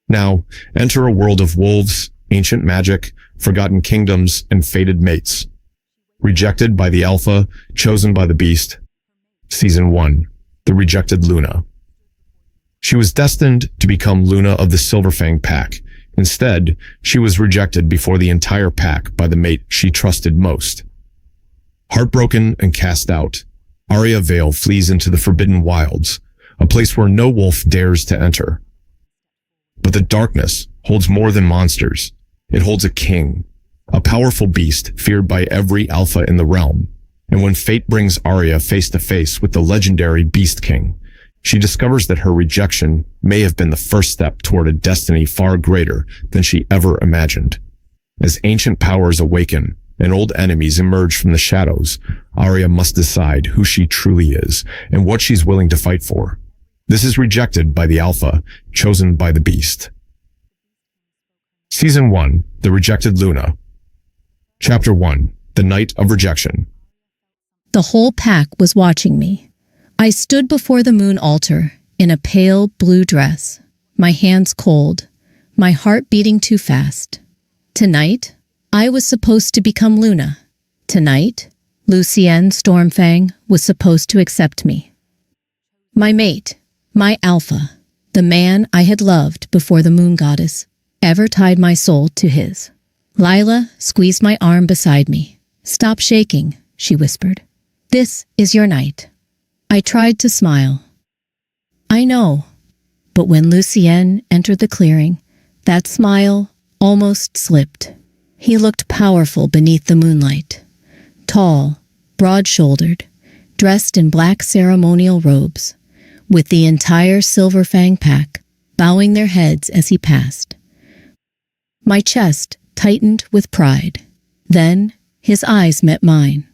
Now, enter a world of wolves, ancient magic, forgotten kingdoms, and fated mates. Rejected by the Alpha, chosen by the Beast. Season 1. The Rejected Luna. She was destined to become Luna of the Silverfang pack. Instead, she was rejected before the entire pack by the mate she trusted most. Heartbroken and cast out, Aria Vale flees into the Forbidden Wilds, a place where no wolf dares to enter. But the darkness holds more than monsters. It holds a king, a powerful beast feared by every alpha in the realm. And when fate brings Aria face to face with the legendary Beast King, she discovers that her rejection may have been the first step toward a destiny far greater than she ever imagined. As ancient powers awaken and old enemies emerge from the shadows, Aria must decide who she truly is and what she's willing to fight for. This is Rejected by the Alpha, chosen by the Beast. Season 1. The Rejected Luna. Chapter 1. The Night of Rejection. The whole pack was watching me. I stood before the moon altar in a pale blue dress, my hands cold, my heart beating too fast. Tonight, I was supposed to become Luna. Tonight, Lucien Stormfang was supposed to accept me. My mate, my Alpha, the man I had loved before the moon goddess ever tied my soul to his. Lila squeezed my arm beside me. "Stop shaking," she whispered. "This is your night." I tried to smile. I know, but when Lucien entered the clearing, that smile almost slipped. He looked powerful beneath the moonlight. Tall, broad-shouldered, dressed in black ceremonial robes, with the entire Silverfang pack bowing their heads as he passed. My chest tightened with pride. Then his eyes met mine.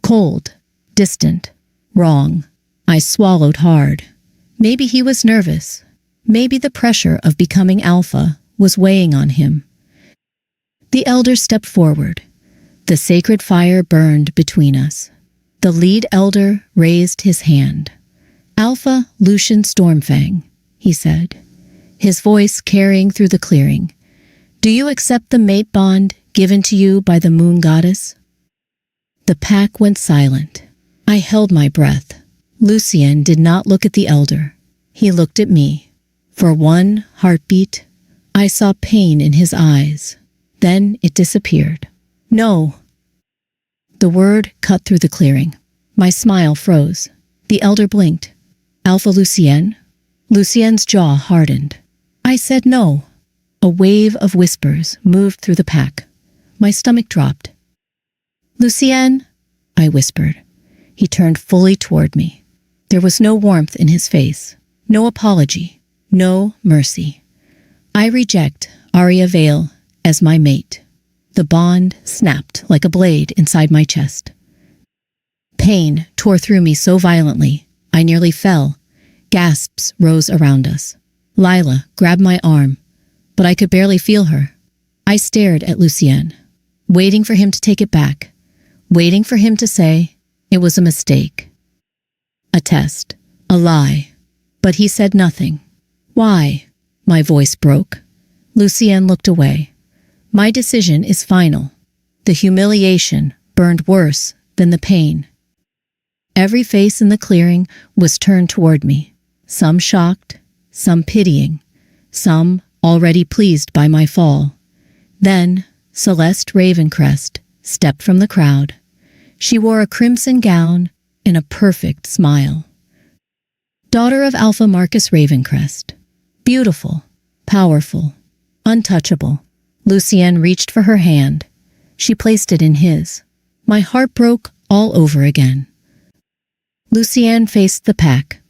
Cold, distant, wrong. I swallowed hard. Maybe he was nervous. Maybe the pressure of becoming Alpha was weighing on him. The elder stepped forward. The sacred fire burned between us. The lead elder raised his hand. "Alpha Lucien Stormfang," he said, his voice carrying through the clearing. "Do you accept the mate bond given to you by the moon goddess?" The pack went silent. I held my breath. Lucien did not look at the elder. He looked at me. For one heartbeat, I saw pain in his eyes. Then it disappeared. "No." The word cut through the clearing. My smile froze. The elder blinked. "Alpha Lucien?" Lucien's jaw hardened. I said no. A wave of whispers moved through the pack. My stomach dropped. "Lucien," I whispered. He turned fully toward me. There was no warmth in his face, no apology, no mercy. "I reject Aria Vale as my mate." The bond snapped like a blade inside my chest. Pain tore through me so violently, I nearly fell. Gasps rose around us. Lila grabbed my arm, but I could barely feel her. I stared at Lucien, waiting for him to take it back, waiting for him to say it was a mistake. A test, a lie. But he said nothing. "Why?" My voice broke. Lucien looked away. "My decision is final." The humiliation burned worse than the pain. Every face in the clearing was turned toward me, some shocked, some pitying, some already pleased by my fall. Then Celeste Ravencrest stepped from the crowd. She wore a crimson gown and a perfect smile. Daughter of Alpha Marcus Ravencrest. Beautiful, powerful, untouchable. Lucien reached for her hand. She placed it in his. My heart broke all over again. Lucien faced the pack.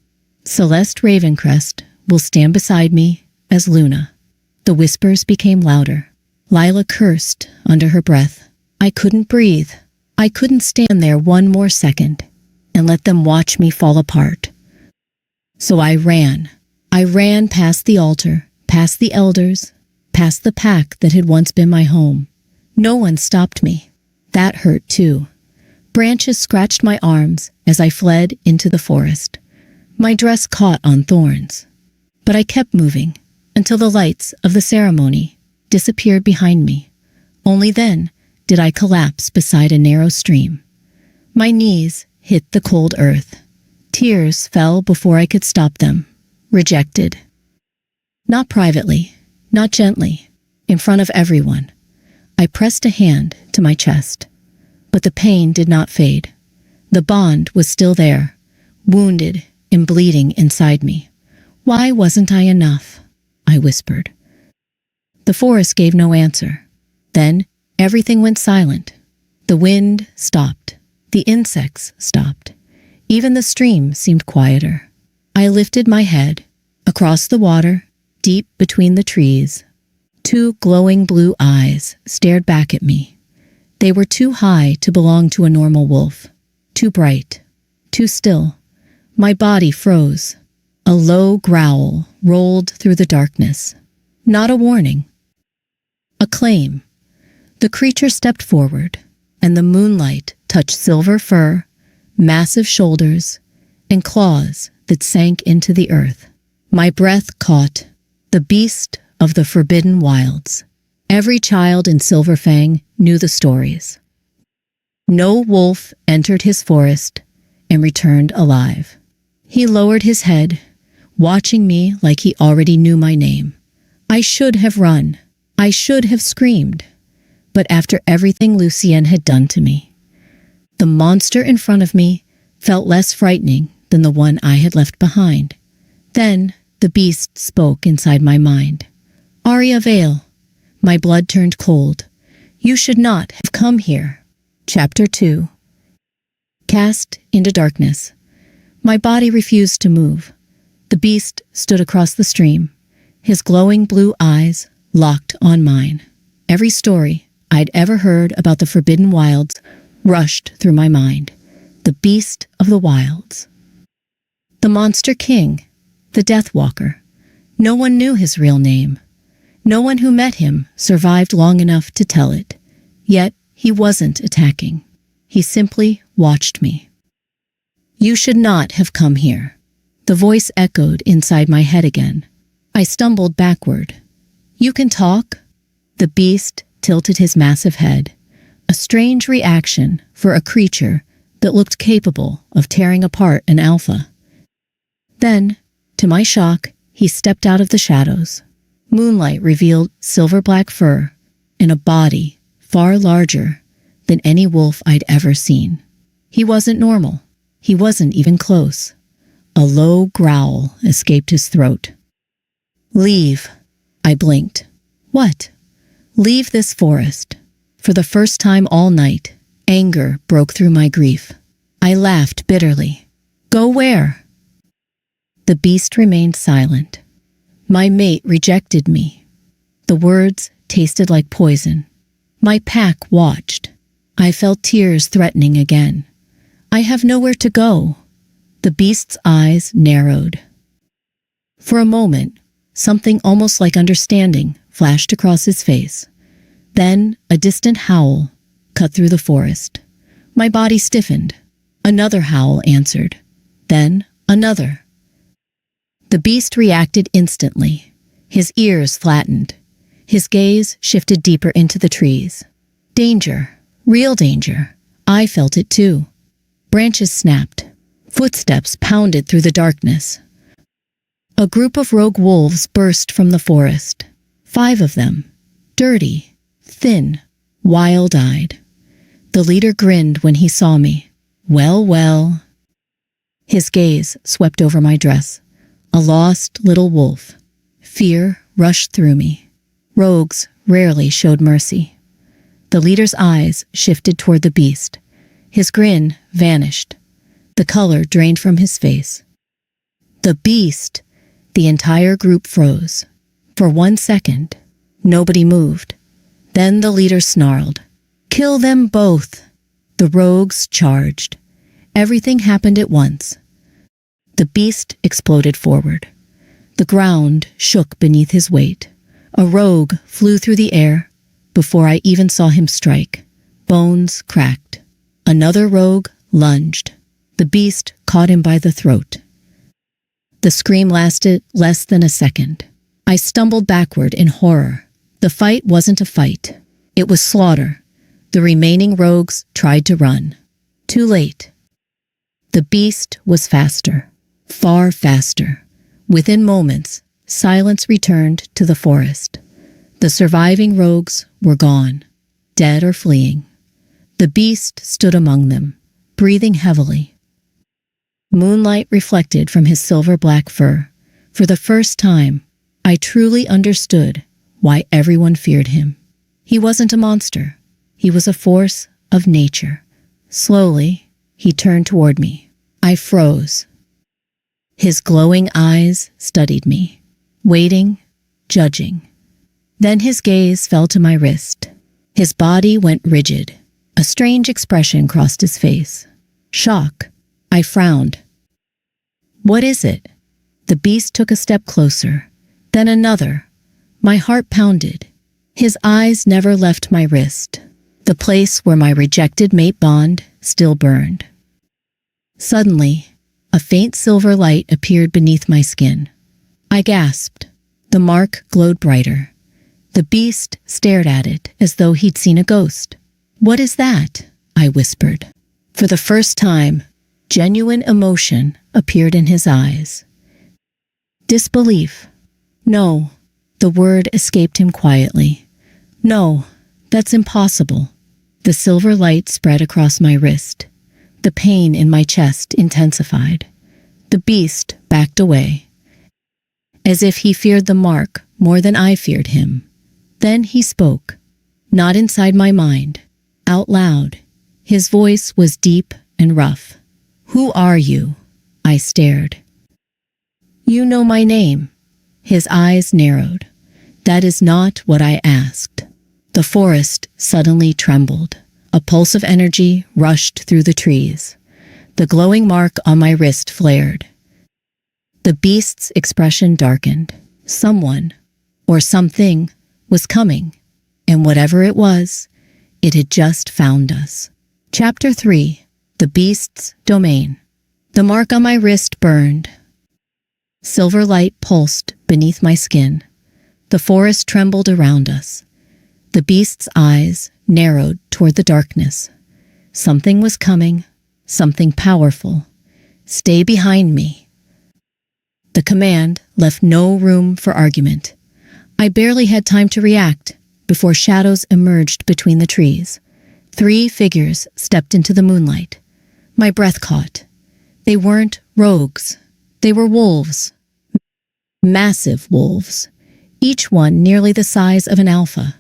"Celeste Ravencrest will stand beside me as Luna." The whispers became louder. Lila cursed under her breath. I couldn't breathe. I couldn't stand there one more second and let them watch me fall apart. So I ran. I ran past the altar, past the elders, past the pack that had once been my home. No one stopped me. That hurt too. Branches scratched my arms as I fled into the forest. My dress caught on thorns. But I kept moving until the lights of the ceremony disappeared behind me. Only then did I collapse beside a narrow stream. My knees hit the cold earth. Tears fell before I could stop them. Rejected. Not privately, not gently, in front of everyone. I pressed a hand to my chest, but the pain did not fade. The bond was still there, wounded and bleeding inside me. Why wasn't I enough? I whispered. The forest gave no answer. Then everything went silent. The wind stopped. The insects stopped. Even the stream seemed quieter. I lifted my head. Across the water, deep between the trees, 2 glowing blue eyes stared back at me. They were too high to belong to a normal wolf. Too bright. Too still. My body froze. A low growl rolled through the darkness. Not a warning. A claim. The creature stepped forward, and the moonlight touched silver fur, massive shoulders, and claws that sank into the earth. My breath caught. The beast of the forbidden wilds. Every child in Silverfang knew the stories. No wolf entered his forest and returned alive. He lowered his head, watching me like he already knew my name. I should have run. I should have screamed. But after everything Lucien had done to me, the monster in front of me felt less frightening than the one I had left behind. Then the beast spoke inside my mind. Aria Vale. My blood turned cold. You should not have come here. Chapter 2. Cast into darkness. My body refused to move. The beast stood across the stream, his glowing blue eyes locked on mine. Every story I'd ever heard about the Forbidden Wilds rushed through my mind. The beast of the wilds. The Monster King. The Death Walker. No one knew his real name. No one who met him survived long enough to tell it. Yet he wasn't attacking. He simply watched me. You should not have come here. The voice echoed inside my head again. I stumbled backward. You can talk? The beast tilted his massive head. A strange reaction for a creature that looked capable of tearing apart an alpha. Then, to my shock, he stepped out of the shadows. Moonlight revealed silver-black fur and a body far larger than any wolf I'd ever seen. He wasn't normal. He wasn't even close. A low growl escaped his throat. Leave. I blinked. What? Leave this forest. For the first time all night, anger broke through my grief. I laughed bitterly. Go where? The beast remained silent. My mate rejected me. The words tasted like poison. My pack watched. I felt tears threatening again. I have nowhere to go. The beast's eyes narrowed. For a moment, something almost like understanding flashed across his face. Then a distant howl cut through the forest. My body stiffened. Another howl answered. Then another. The beast reacted instantly. His ears flattened. His gaze shifted deeper into the trees. Danger. Real danger. I felt it too. Branches snapped. Footsteps pounded through the darkness. A group of rogue wolves burst from the forest. 5 of them. Dirty. Thin. Wild-eyed. The leader grinned when he saw me. Well, well. His gaze swept over my dress. A lost little wolf. Fear rushed through me. Rogues rarely showed mercy. The leader's eyes shifted toward the beast. His grin vanished. The color drained from his face. The beast! The entire group froze. For 1 second, nobody moved. Then the leader snarled. Kill them both! The rogues charged. Everything happened at once. The beast exploded forward. The ground shook beneath his weight. A rogue flew through the air before I even saw him strike. Bones cracked. Another rogue lunged. The beast caught him by the throat. The scream lasted less than a second. I stumbled backward in horror. The fight wasn't a fight. It was slaughter. The remaining rogues tried to run. Too late. The beast was faster, far faster. Within moments, silence returned to the forest. The surviving rogues were gone, dead or fleeing. The beast stood among them, breathing heavily. Moonlight reflected from his silver-black fur. For the first time, I truly understood why everyone feared him. He wasn't a monster. He was a force of nature. Slowly, he turned toward me. I froze. His glowing eyes studied me, waiting, judging. Then his gaze fell to my wrist. His body went rigid. A strange expression crossed his face. Shock. I frowned. What is it? The beast took a step closer, then another. My heart pounded. His eyes never left my wrist, the place where my rejected mate bond still burned. Suddenly, a faint silver light appeared beneath my skin. I gasped. The mark glowed brighter. The beast stared at it as though he'd seen a ghost. What is that? I whispered. For the first time, genuine emotion appeared in his eyes. Disbelief. No, the word escaped him quietly. No, that's impossible. The silver light spread across my wrist. The pain in my chest intensified. The beast backed away, as if he feared the mark more than I feared him. Then he spoke, not inside my mind, out loud. His voice was deep and rough. Who are you? I stared. You know my name. His eyes narrowed. That is not what I asked. The forest suddenly trembled. A pulse of energy rushed through the trees. The glowing mark on my wrist flared. The beast's expression darkened. Someone, or something, was coming, and whatever it was, it had just found us. Chapter 3. The Beast's Domain. The mark on my wrist burned. Silver light pulsed beneath my skin. The forest trembled around us. The beast's eyes narrowed toward the darkness. Something was coming, something powerful. Stay behind me. The command left no room for argument. I barely had time to react before shadows emerged between the trees. 3 figures stepped into the moonlight. My breath caught. They weren't rogues. They were wolves. Massive wolves, each one nearly the size of an alpha.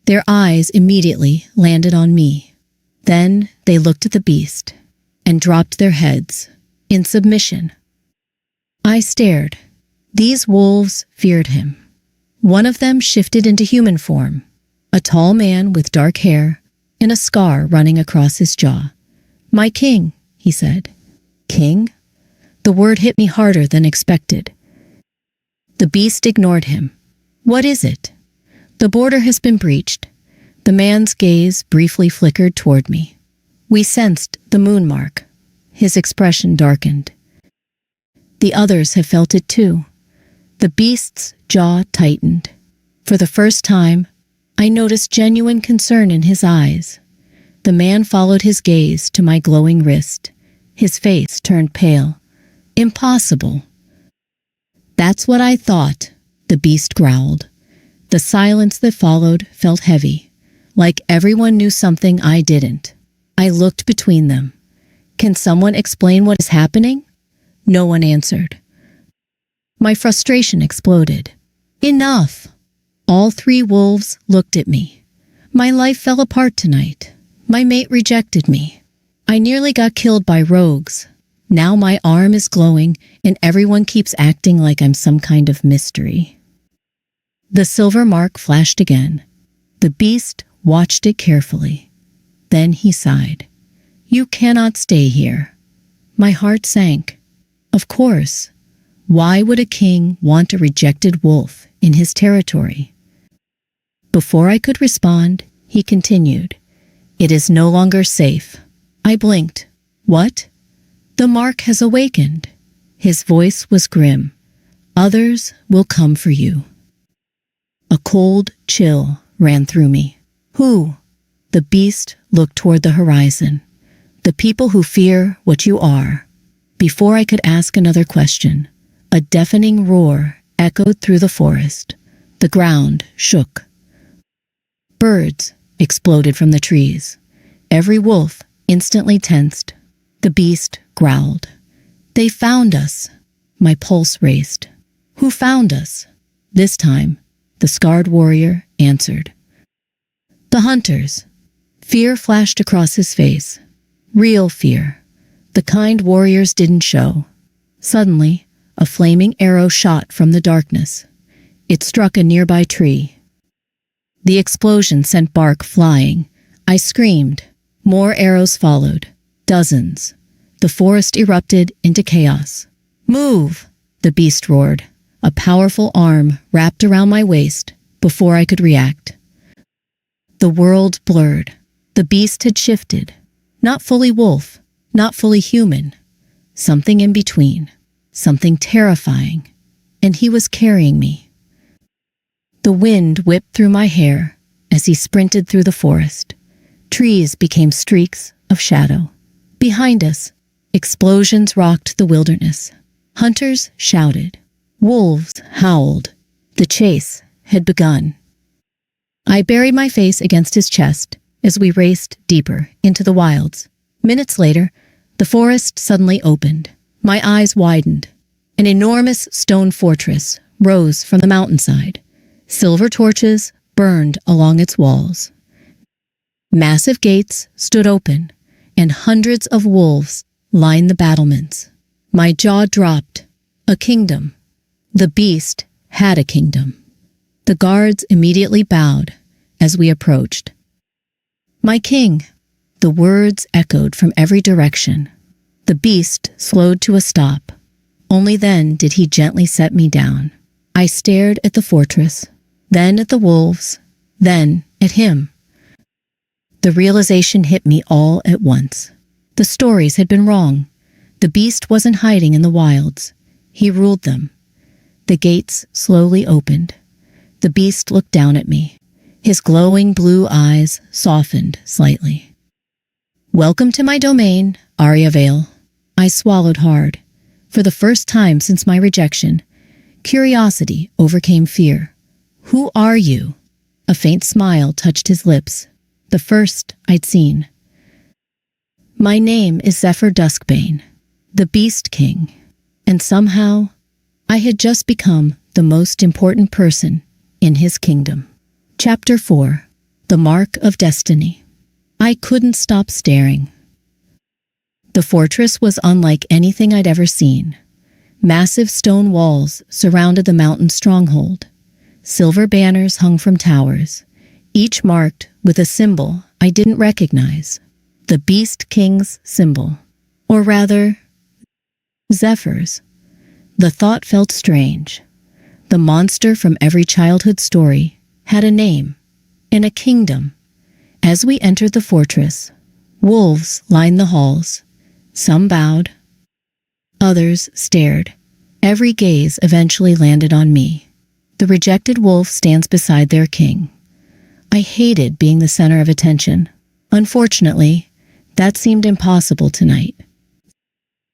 Their eyes immediately landed on me. Then they looked at the beast and dropped their heads in submission. I stared. These wolves feared him. One of them shifted into human form, a tall man with dark hair and a scar running across his jaw. My king, he said. King? The word hit me harder than expected. The beast ignored him. What is it? The border has been breached. The man's gaze briefly flickered toward me. We sensed the moon mark. His expression darkened. The others have felt it too. The beast's jaw tightened. For the first time, I noticed genuine concern in his eyes. The man followed his gaze to my glowing wrist. His face turned pale. Impossible. That's what I thought, the beast growled. The silence that followed felt heavy, like everyone knew something I didn't. I looked between them. Can someone explain what is happening? No one answered. My frustration exploded. Enough! All 3 wolves looked at me. My life fell apart tonight. My mate rejected me. I nearly got killed by rogues. Now my arm is glowing and everyone keeps acting like I'm some kind of mystery. The silver mark flashed again. The beast watched it carefully. Then he sighed. You cannot stay here. My heart sank. Of course. Why would a king want a rejected wolf in his territory? Before I could respond, he continued. It is no longer safe. I blinked. What? The mark has awakened. His voice was grim. Others will come for you. A cold chill ran through me. Who? The beast looked toward the horizon. The people who fear what you are. Before I could ask another question, a deafening roar echoed through the forest. The ground shook. Birds exploded from the trees. Every wolf instantly tensed. The beast growled. They found us. My pulse raced. Who found us? This time, the scarred warrior answered. The hunters. Fear flashed across his face. Real fear. The kind warriors didn't show. Suddenly, a flaming arrow shot from the darkness. It struck a nearby tree. The explosion sent bark flying. I screamed. More arrows followed. Dozens. The forest erupted into chaos. Move! The beast roared. A powerful arm wrapped around my waist before I could react. The world blurred. The beast had shifted. Not fully wolf, not fully human. Something in between. Something terrifying. And he was carrying me. The wind whipped through my hair as he sprinted through the forest. Trees became streaks of shadow. Behind us, explosions rocked the wilderness. Hunters shouted. Wolves howled. The chase had begun. I buried my face against his chest as we raced deeper into the wilds. Minutes later, the forest suddenly opened. My eyes widened. An enormous stone fortress rose from the mountainside. Silver torches burned along its walls. Massive gates stood open, and hundreds of wolves lined the battlements. My jaw dropped. A kingdom. The beast had a kingdom. The guards immediately bowed as we approached. My king. The words echoed from every direction. The beast slowed to a stop. Only then did he gently set me down. I stared at the fortress, then at the wolves, then at him. The realization hit me all at once. The stories had been wrong. The beast wasn't hiding in the wilds. He ruled them. The gates slowly opened. The beast looked down at me. His glowing blue eyes softened slightly. Welcome to my domain, Aria Vale. I swallowed hard. For the first time since my rejection, curiosity overcame fear. Who are you? A faint smile touched his lips, the first I'd seen. My name is Zephyr Duskbane, the Beast King, and somehow I had just become the most important person in his kingdom. Chapter 4. The Mark of Destiny. I couldn't stop staring. The fortress was unlike anything I'd ever seen. Massive stone walls surrounded the mountain stronghold. Silver banners hung from towers, each marked with a symbol I didn't recognize. The Beast King's symbol. Or rather, Zephyr's. The thought felt strange. The monster from every childhood story had a name and a kingdom. As we entered the fortress, wolves lined the halls. Some bowed. Others stared. Every gaze eventually landed on me. The rejected wolf stands beside their king. I hated being the center of attention. Unfortunately, that seemed impossible tonight.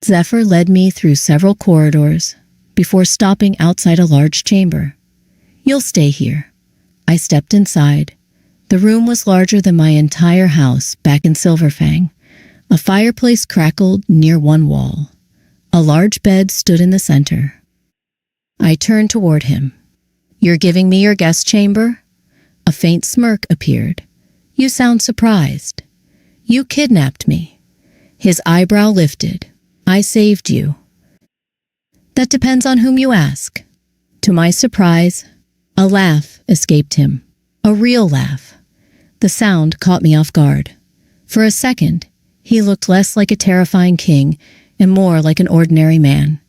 Zephyr led me through several corridors before stopping outside a large chamber. You'll stay here. I stepped inside. The room was larger than my entire house back in Silverfang. A fireplace crackled near one wall. A large bed stood in the center. I turned toward him. You're giving me your guest chamber? A faint smirk appeared. You sound surprised. You kidnapped me. His eyebrow lifted. I saved you. That depends on whom you ask. To my surprise, a laugh escaped him. A real laugh. The sound caught me off guard. For a second, he looked less like a terrifying king and more like an ordinary man.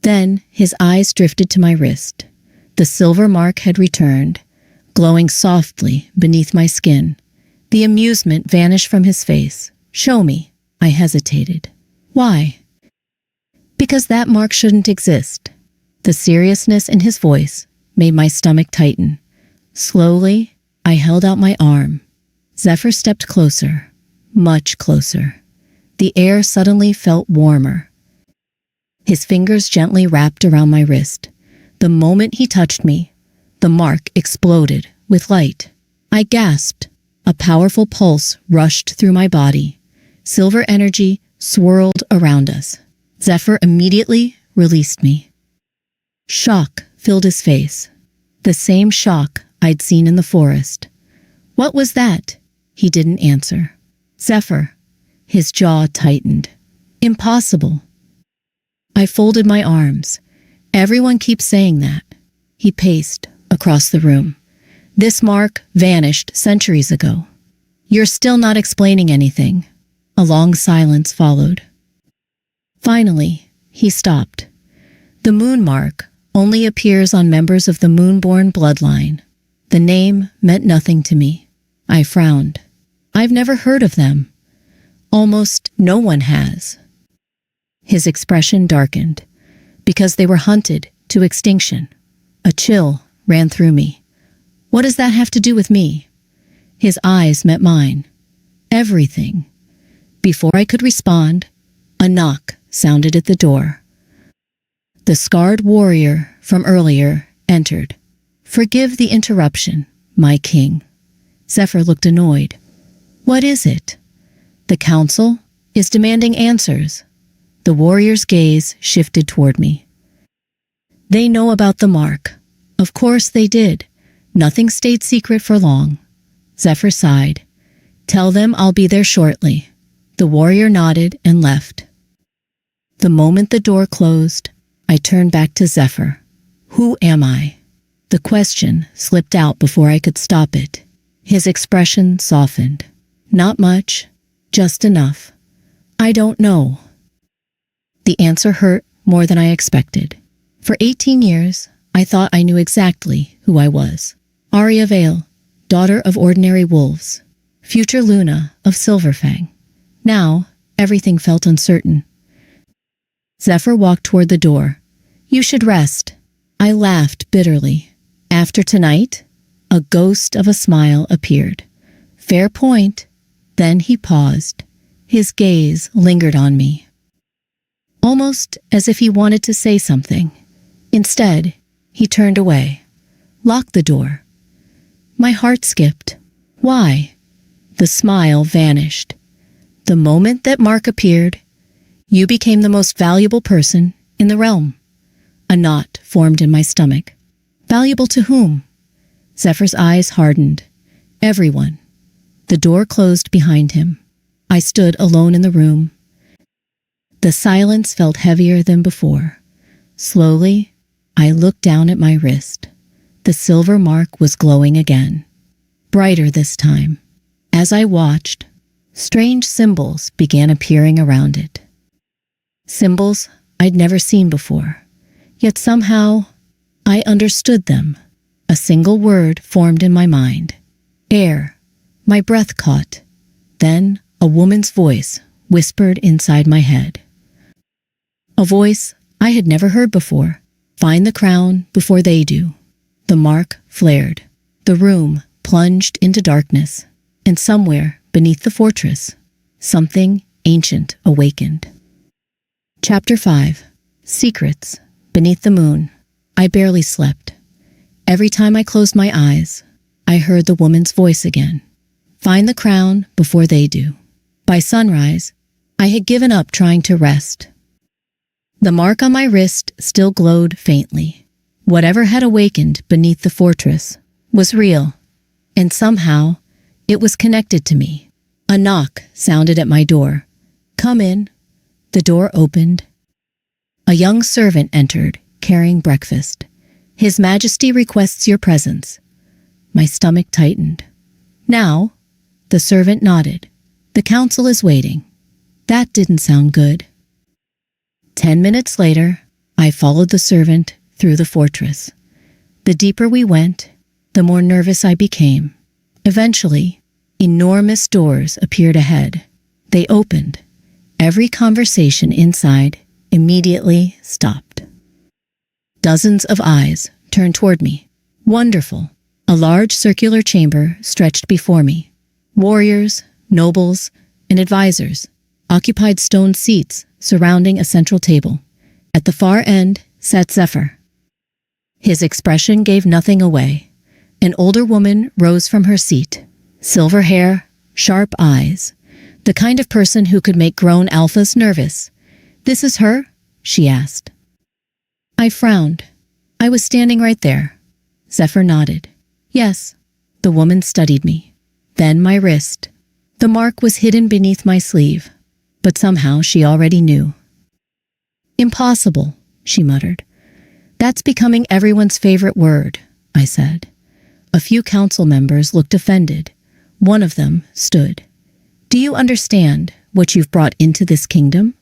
Then his eyes drifted to my wrist. The silver mark had returned, glowing softly beneath my skin. The amusement vanished from his face. Show me. I hesitated. Why? Because that mark shouldn't exist. The seriousness in his voice made my stomach tighten. Slowly, I held out my arm. Zephyr stepped closer, much closer. The air suddenly felt warmer. His fingers gently wrapped around my wrist. The moment he touched me, the mark exploded with light. I gasped. A powerful pulse rushed through my body. Silver energy swirled around us. Zephyr immediately released me. Shock filled his face. The same shock I'd seen in the forest. What was that? He didn't answer. Zephyr. His jaw tightened. Impossible. I folded my arms. Everyone keeps saying that. He paced across the room. This mark vanished centuries ago. You're still not explaining anything. A long silence followed. Finally, he stopped. The moon mark only appears on members of the moonborn bloodline. The name meant nothing to me. I frowned. I've never heard of them. Almost no one has. His expression darkened, because they were hunted to extinction. A chill ran through me. What does that have to do with me? His eyes met mine. Everything. Before I could respond, a knock sounded at the door. The scarred warrior from earlier entered. Forgive the interruption, my king. Zephyr looked annoyed. What is it? The council is demanding answers. The warrior's gaze shifted toward me. They know about the mark. Of course they did. Nothing stayed secret for long. Zephyr sighed. Tell them I'll be there shortly. The warrior nodded and left. The moment the door closed, I turned back to Zephyr. Who am I? The question slipped out before I could stop it. His expression softened. Not much, just enough. I don't know. The answer hurt more than I expected. For 18 years, I thought I knew exactly who I was. Aria Vale, daughter of ordinary wolves. Future Luna of Silverfang. Now, everything felt uncertain. Zephyr walked toward the door. You should rest. I laughed bitterly. After tonight, a ghost of a smile appeared. Fair point. Then he paused. His gaze lingered on me. Almost as if he wanted to say something. Instead, he turned away. Locked the door. My heart skipped. Why? The smile vanished. The moment that Mark appeared, you became the most valuable person in the realm. A knot formed in my stomach. Valuable to whom? Zephyr's eyes hardened. Everyone. The door closed behind him. I stood alone in the room. The silence felt heavier than before. Slowly, I looked down at my wrist. The silver mark was glowing again. Brighter this time. As I watched, strange symbols began appearing around it. Symbols I'd never seen before. Yet somehow, I understood them. A single word formed in my mind. Air. My breath caught. Then, a woman's voice whispered inside my head. A voice I had never heard before. Find the crown before they do. The mark flared. The room plunged into darkness. And somewhere beneath the fortress, something ancient awakened. Chapter 5. Secrets. Beneath the moon. I barely slept. Every time I closed my eyes, I heard the woman's voice again. Find the crown before they do. By sunrise, I had given up trying to rest. The mark on my wrist still glowed faintly. Whatever had awakened beneath the fortress was real, and somehow it was connected to me. A knock sounded at my door. Come in. The door opened. A young servant entered, carrying breakfast. His Majesty requests your presence. My stomach tightened. Now, the servant nodded. The council is waiting. That didn't sound good. 10 minutes later, I followed the servant through the fortress. The deeper we went, the more nervous I became. Eventually, enormous doors appeared ahead. They opened. Every conversation inside immediately stopped. Dozens of eyes turned toward me. Wonderful. A large circular chamber stretched before me. Warriors, nobles, and advisors occupied stone seats surrounding a central table. At the far end sat Zephyr. His expression gave nothing away. An older woman rose from her seat. Silver hair, sharp eyes. The kind of person who could make grown alphas nervous. "This is her?" she asked. I frowned. I was standing right there. Zephyr nodded. "Yes." The woman studied me. Then my wrist. The mark was hidden beneath my sleeve, but somehow she already knew. "Impossible," she muttered. "That's becoming everyone's favorite word," I said. A few council members looked offended. One of them stood. "Do you understand what you've brought into this kingdom?"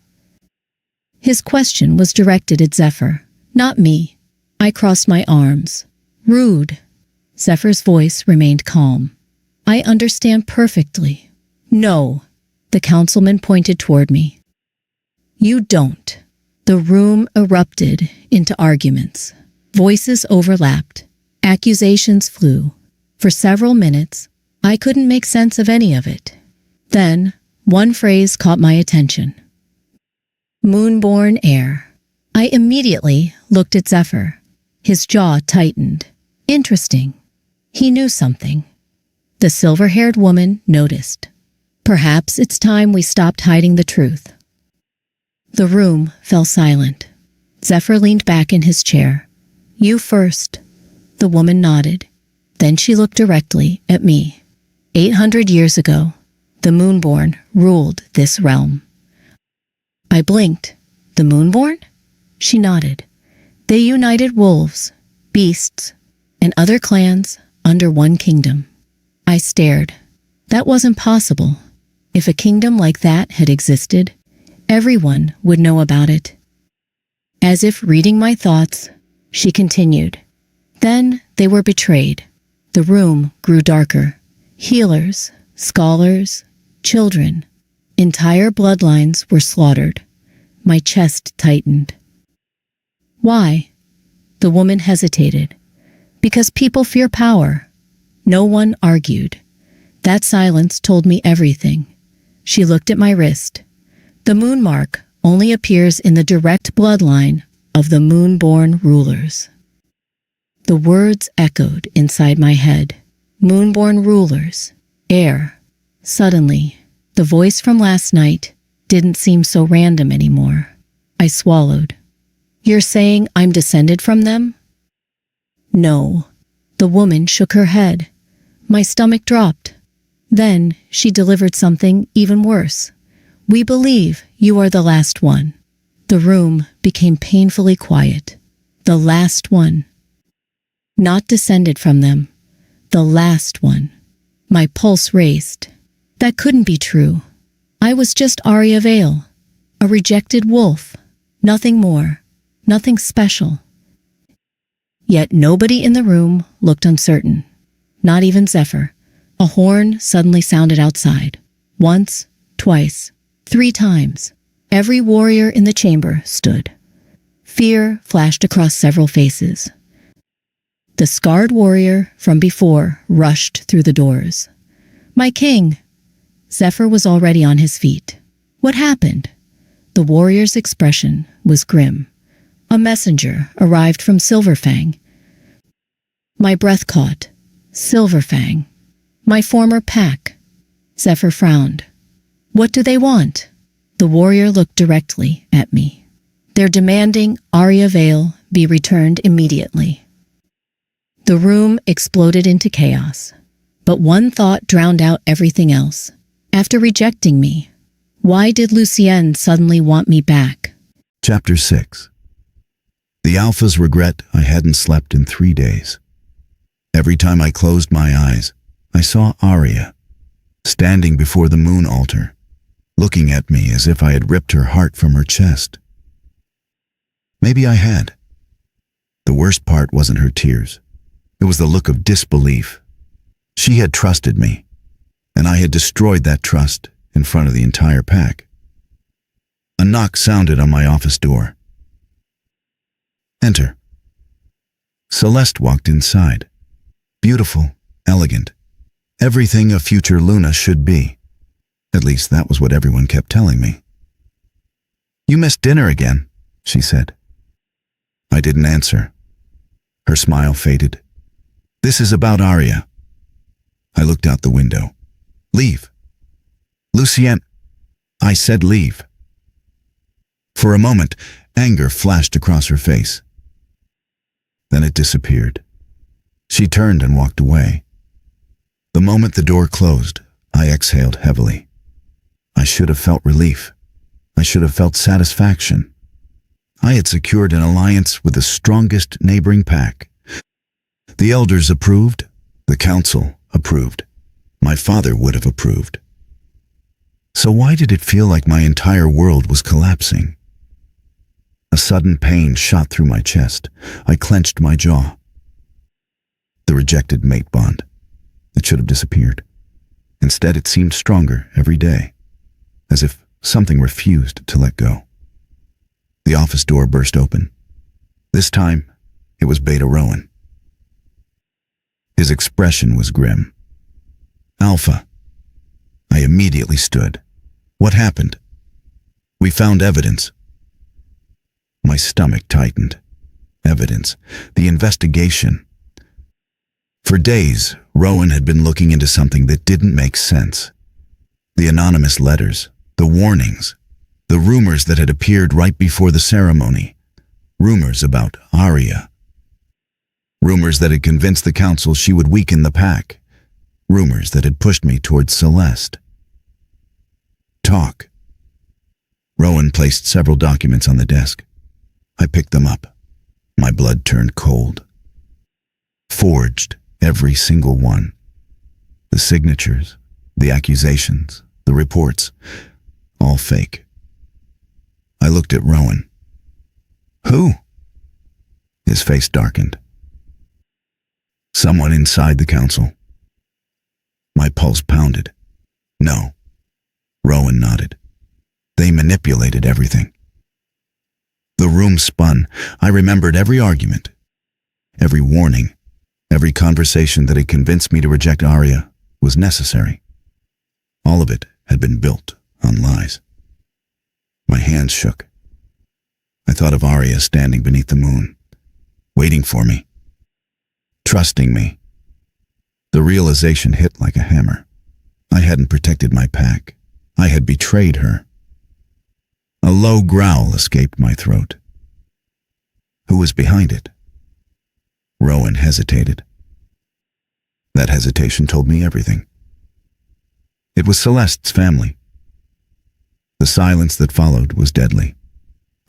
His question was directed at Zephyr, not me. I crossed my arms. "Rude." Zephyr's voice remained calm. "I understand perfectly." "No." The councilman pointed toward me. "You don't." The room erupted into arguments. Voices overlapped. Accusations flew. For several minutes, I couldn't make sense of any of it. Then, one phrase caught my attention. "Moonborn heir." I immediately looked at Zephyr. His jaw tightened. Interesting. He knew something. The silver-haired woman noticed. Perhaps it's time we stopped hiding the truth. The room fell silent. Zephyr leaned back in his chair. "You first." The woman nodded. Then she looked directly at me. 800 years ago, the Moonborn ruled this realm. I blinked. "The Moonborn?" She nodded. "They united wolves, beasts, and other clans under one kingdom." I stared. That wasn't possible. If a kingdom like that had existed, everyone would know about it. As if reading my thoughts, she continued. Then they were betrayed. The room grew darker. Healers, scholars, children. Entire bloodlines were slaughtered. My chest tightened. "Why?" The woman hesitated. "Because people fear power." No one argued. That silence told me everything. She looked at my wrist. The moon mark only appears in the direct bloodline of the Moonborn rulers. The words echoed inside my head. Moonborn rulers, heir. Suddenly, the voice from last night didn't seem so random anymore. I swallowed. "You're saying I'm descended from them?" "No." The woman shook her head. My stomach dropped. Then she delivered something even worse. "We believe you are the last one." The room became painfully quiet. The last one. Not descended from them. The last one. My pulse raced. That couldn't be true. I was just Aria Vale, a rejected wolf. Nothing more. Nothing special. Yet nobody in the room looked uncertain. Not even Zephyr. A horn suddenly sounded outside. Once, twice, 3 times. Every warrior in the chamber stood. Fear flashed across several faces. The scarred warrior from before rushed through the doors. "My king!" Zephyr was already on his feet. "What happened?" The warrior's expression was grim. A messenger arrived from Silverfang. My breath caught. Silverfang. My former pack. Zephyr frowned. "What do they want?" The warrior looked directly at me. "They're demanding Aria Vale be returned immediately." The room exploded into chaos. But one thought drowned out everything else. After rejecting me, why did Lucien suddenly want me back? Chapter 6. The Alphas regret I hadn't slept in 3 days. Every time I closed my eyes, I saw Aria, standing before the moon altar, looking at me as if I had ripped her heart from her chest. Maybe I had. The worst part wasn't her tears. It was the look of disbelief. She had trusted me, and I had destroyed that trust in front of the entire pack. A knock sounded on my office door. "Enter." Celeste walked inside. Beautiful, elegant, everything a future Luna should be. At least that was what everyone kept telling me. "You missed dinner again," she said. I didn't answer. Her smile faded. "This is about Aria." I looked out the window. "Leave." "Lucien," I said, "leave." For a moment, anger flashed across her face. Then it disappeared. She turned and walked away. The moment the door closed, I exhaled heavily. I should have felt relief. I should have felt satisfaction. I had secured an alliance with the strongest neighboring pack. The elders approved. The council approved. My father would have approved. So why did it feel like my entire world was collapsing? A sudden pain shot through my chest. I clenched my jaw. The rejected mate bond. It should have disappeared. Instead, it seemed stronger every day, as if something refused to let go. The office door burst open. This time, it was Beta Rowan. His expression was grim. "Alpha." I immediately stood. "What happened?" "We found evidence." My stomach tightened. Evidence. The investigation. For days, Rowan had been looking into something that didn't make sense. The anonymous letters, the warnings, the rumors that had appeared right before the ceremony. Rumors about Aria. Rumors that had convinced the council she would weaken the pack. Rumors that had pushed me towards Celeste. Talk. Rowan placed several documents on the desk. I picked them up. My blood turned cold. Forged, every single one. The signatures, the accusations, the reports, all fake. I looked at Rowan. "Who?" His face darkened. "Someone inside the council." My pulse pounded. "No." Rowan nodded. "They manipulated everything." The room spun. I remembered every argument, every warning, every conversation that had convinced me to reject Aria was necessary. All of it had been built on lies. My hands shook. I thought of Aria standing beneath the moon, waiting for me, trusting me. The realization hit like a hammer. I hadn't protected my pack. I had betrayed her. A low growl escaped my throat. Who was behind it? Rowan hesitated. That hesitation told me everything. It was Celeste's family. The silence that followed was deadly.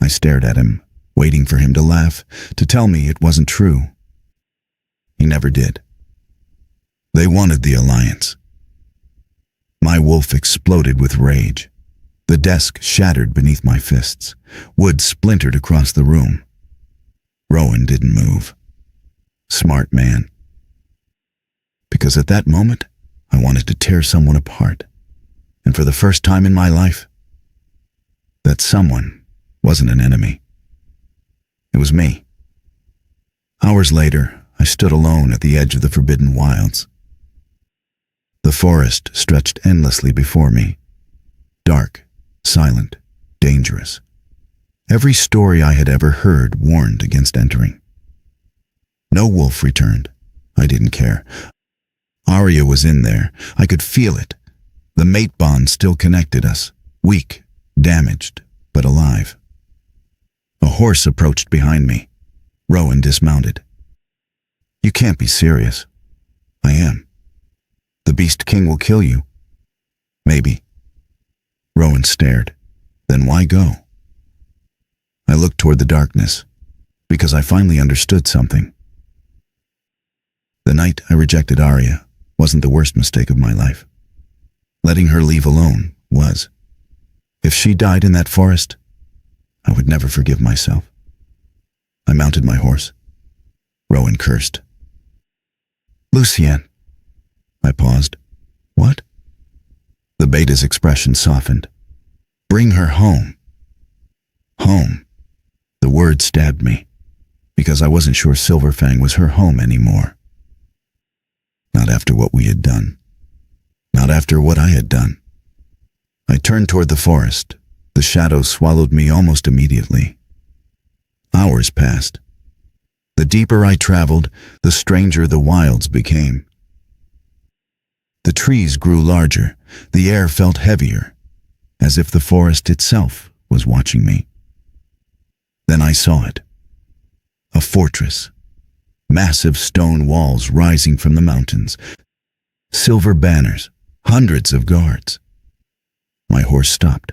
I stared at him, waiting for him to laugh, to tell me it wasn't true. He never did. They wanted the alliance. My wolf exploded with rage. The desk shattered beneath my fists. Wood splintered across the room. Rowan didn't move. Smart man. Because at that moment, I wanted to tear someone apart. And for the first time in my life, that someone wasn't an enemy. It was me. Hours later, I stood alone at the edge of the Forbidden Wilds. The forest stretched endlessly before me. Dark, silent, dangerous. Every story I had ever heard warned against entering. No wolf returned. I didn't care. Aria was in there. I could feel it. The mate bond still connected us. Weak, damaged, but alive. A horse approached behind me. Rowan dismounted. "You can't be serious." "I am." "The Beast King will kill you." "Maybe." Rowan stared. "Then why go?" I looked toward the darkness, because I finally understood something. The night I rejected Aria wasn't the worst mistake of my life. Letting her leave alone was. If she died in that forest, I would never forgive myself. I mounted my horse. Rowan cursed. "Lucien." I paused. "What?" The beta's expression softened. "Bring her home." Home. The word stabbed me, because I wasn't sure Silverfang was her home anymore. Not after what we had done. Not after what I had done. I turned toward the forest. The shadow swallowed me almost immediately. Hours passed. The deeper I traveled, the stranger the wilds became. The trees grew larger. The air felt heavier, as if the forest itself was watching me. Then I saw it. A fortress. Massive stone walls rising from the mountains. Silver banners. Hundreds of guards. My horse stopped.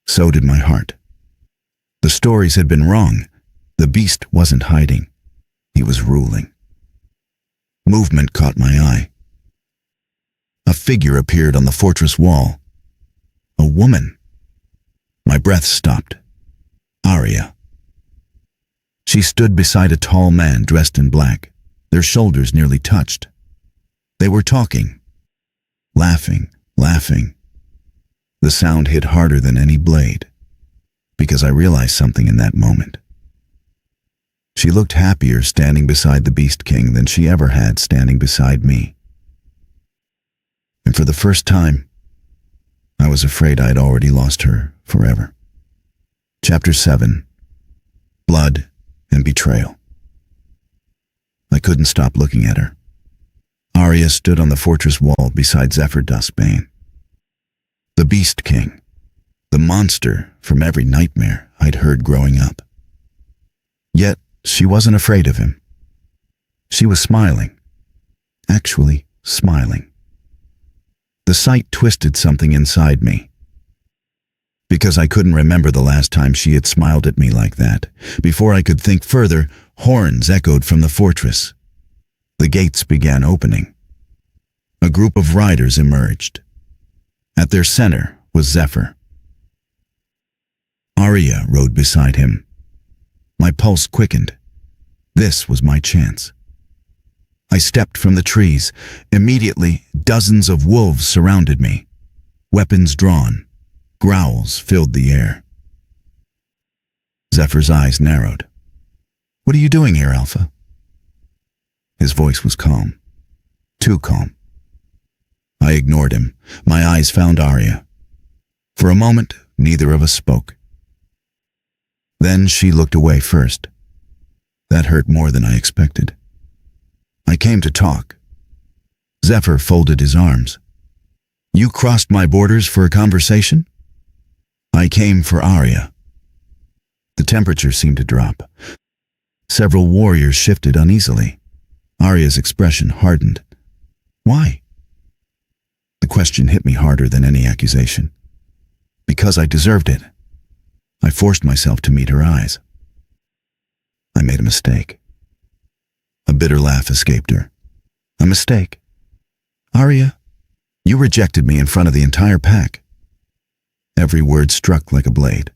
So did my heart. The stories had been wrong. The beast wasn't hiding. He was ruling. Movement caught my eye. A figure appeared on the fortress wall. A woman. My breath stopped. Aria. She stood beside a tall man dressed in black. Their shoulders nearly touched. They were talking. Laughing. The sound hit harder than any blade, because I realized something in that moment. She looked happier standing beside the Beast King than she ever had standing beside me. And for the first time, I was afraid I had already lost her forever. Chapter 7. Blood and Betrayal. I couldn't stop looking at her. Aria stood on the fortress wall beside Zephyr Duskbane. The Beast King, the monster from every nightmare I'd heard growing up. Yet she wasn't afraid of him. She was smiling. Actually smiling. The sight twisted something inside me. Because I couldn't remember the last time she had smiled at me like that. Before I could think further, horns echoed from the fortress. The gates began opening. A group of riders emerged. At their center was Zephyr. Aria rode beside him. My pulse quickened. This was my chance. I stepped from the trees. Immediately, dozens of wolves surrounded me. Weapons drawn. Growls filled the air. Zephyr's eyes narrowed. "What are you doing here, Alpha?" His voice was calm. Too calm. I ignored him. My eyes found Aria. For a moment, neither of us spoke. Then she looked away first. That hurt more than I expected. I came to talk. Zephyr folded his arms. "You crossed my borders for a conversation?" "I came for Aria." The temperature seemed to drop. Several warriors shifted uneasily. Aria's expression hardened. "Why?" The question hit me harder than any accusation. Because I deserved it. I forced myself to meet her eyes. I made a mistake. A bitter laugh escaped her. "A mistake? Aria, you rejected me in front of the entire pack." Every word struck like a blade.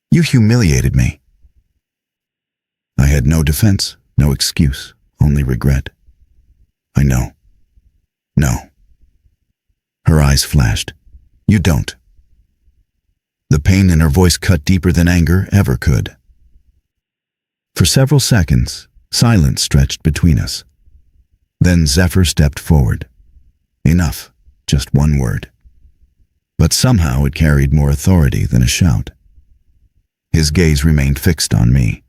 "You humiliated me." I had no defense, no excuse, only regret. "I know. No." Her eyes flashed. "You don't." The pain in her voice cut deeper than anger ever could. For several seconds, silence stretched between us. Then Zephyr stepped forward. Enough, just one word. But somehow it carried more authority than a shout. His gaze remained fixed on me.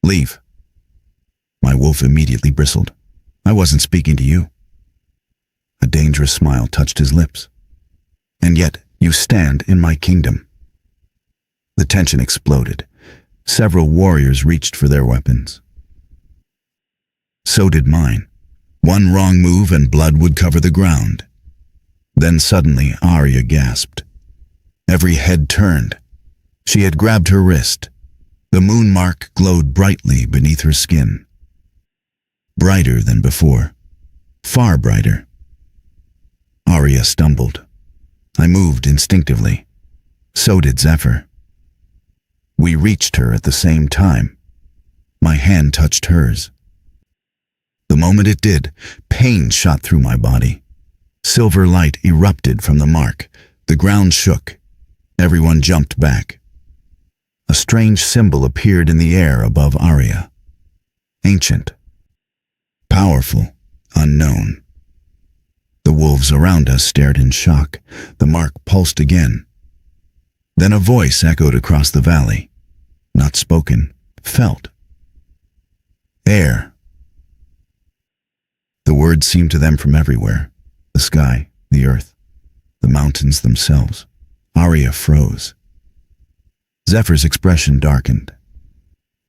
"Leave." My wolf immediately bristled. "I wasn't speaking to you." A dangerous smile touched his lips. "And yet, you stand in my kingdom." The tension exploded. Several warriors reached for their weapons. So did mine. One wrong move and blood would cover the ground. Then suddenly Aria gasped. Every head turned. She had grabbed her wrist. The moon mark glowed brightly beneath her skin. Brighter than before. Far brighter. Aria stumbled. I moved instinctively. So did Zephyr. We reached her at the same time. My hand touched hers. The moment it did, pain shot through my body. Silver light erupted from the mark. The ground shook. Everyone jumped back. A strange symbol appeared in the air above Aria. Ancient. Powerful. unknown. The wolves around us stared in shock. The mark pulsed again. Then a voice echoed across the valley. Not spoken, felt. Air. The words seemed to them from everywhere. The sky, the earth, the mountains themselves. Aria froze. Zephyr's expression darkened,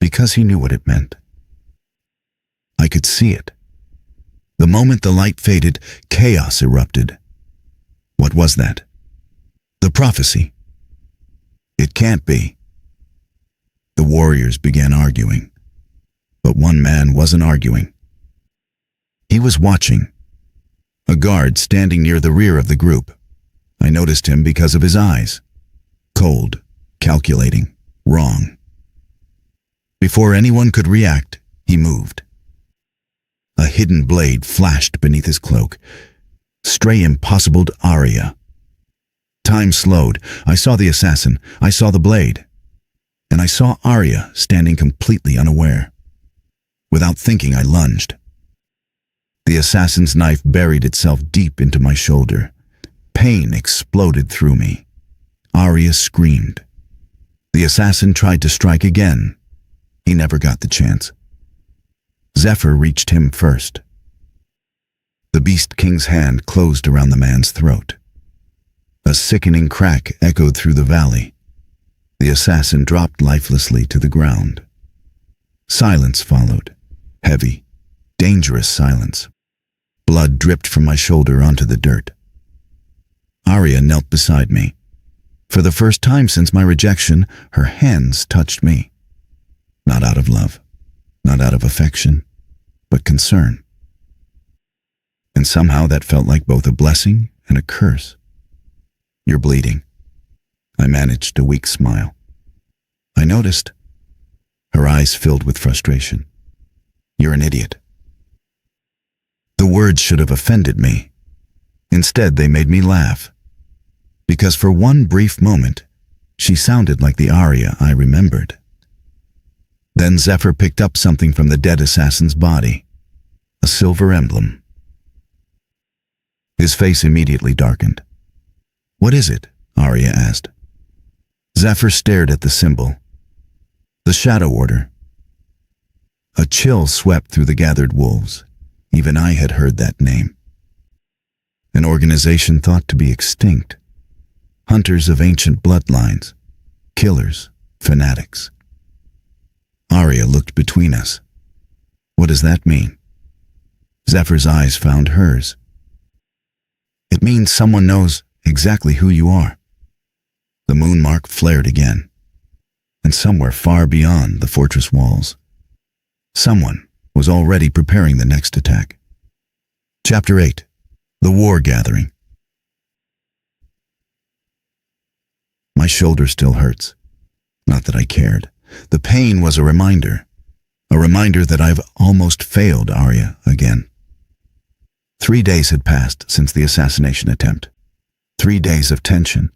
because he knew what it meant. I could see it. The moment the light faded, chaos erupted. What was that? The prophecy. It can't be. The warriors began arguing. But one man wasn't arguing. He was watching. A guard standing near the rear of the group. I noticed him because of his eyes. Cold, calculating, wrong. Before anyone could react, he moved. A hidden blade flashed beneath his cloak. Stray impossible to Aria. Time slowed. I saw the assassin. I saw the blade. And I saw Aria standing completely unaware. Without thinking, I lunged. The assassin's knife buried itself deep into my shoulder. Pain exploded through me. Aria screamed. The assassin tried to strike again. He never got the chance. Zephyr reached him first. The Beast King's hand closed around the man's throat. A sickening crack echoed through the valley. The assassin dropped lifelessly to the ground. Silence followed. Heavy, dangerous silence. Blood dripped from my shoulder onto the dirt. Aria knelt beside me. For the first time since my rejection, her hands touched me. Not out of love, not out of affection, but concern. And somehow that felt like both a blessing and a curse. You're bleeding. I managed a weak smile. I noticed. Her eyes filled with frustration. You're an idiot. The words should have offended me. Instead, they made me laugh. Because for one brief moment, she sounded like the Aria I remembered. Then Zephyr picked up something from the dead assassin's body. A silver emblem. His face immediately darkened. What is it? Aria asked. Zephyr stared at the symbol. The Shadow Order. A chill swept through the gathered wolves. Even I had heard that name. An organization thought to be extinct. Hunters of ancient bloodlines. Killers. Fanatics. Aria looked between us. What does that mean? Zephyr's eyes found hers. It means someone knows exactly who you are. The moon mark flared again. And somewhere far beyond the fortress walls, someone was already preparing the next attack. Chapter 8. The War Gathering. My shoulder still hurts. Not that I cared. The pain was a reminder that I've almost failed Aria again. 3 days had passed since the assassination attempt. 3 days of tension.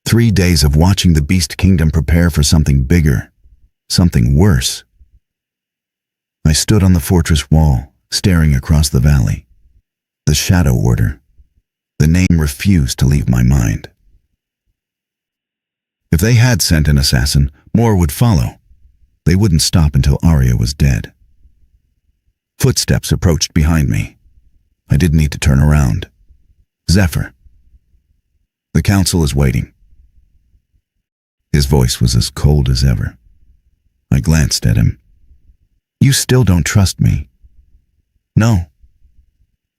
3 days of watching the Beast Kingdom prepare for something bigger, something worse. I stood on the fortress wall, staring across the valley. The Shadow Order. The name refused to leave my mind. If they had sent an assassin, more would follow. They wouldn't stop until Aria was dead. Footsteps approached behind me. I didn't need to turn around. Zephyr. The council is waiting. His voice was as cold as ever. I glanced at him. You still don't trust me? No.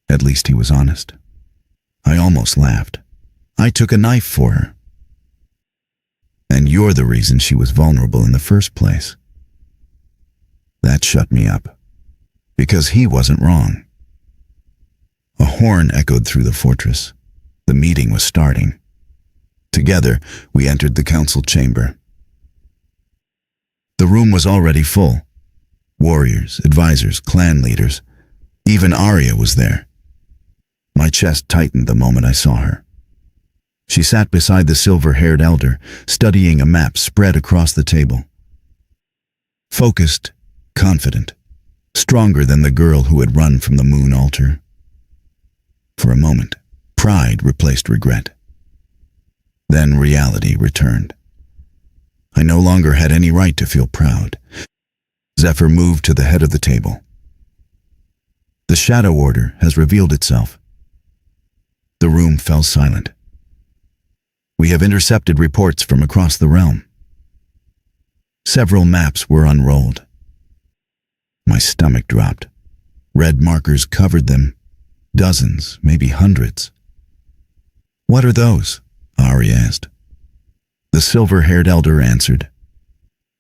At least he was honest. I almost laughed. I took a knife for her. And you're the reason she was vulnerable in the first place. That shut me up. Because he wasn't wrong. A horn echoed through the fortress. The meeting was starting. Together, we entered the council chamber. The room was already full. Warriors, advisors, clan leaders. Even Aria was there. My chest tightened the moment I saw her. She sat beside the silver-haired elder, studying a map spread across the table. Focused, confident, stronger than the girl who had run from the moon altar. For a moment, pride replaced regret. Then reality returned. I no longer had any right to feel proud. Zephyr moved to the head of the table. The Shadow Order has revealed itself. The room fell silent. We have intercepted reports from across the realm. Several maps were unrolled. My stomach dropped. Red markers covered them. Dozens, maybe hundreds. "What are those?" Aria asked. The silver-haired elder answered.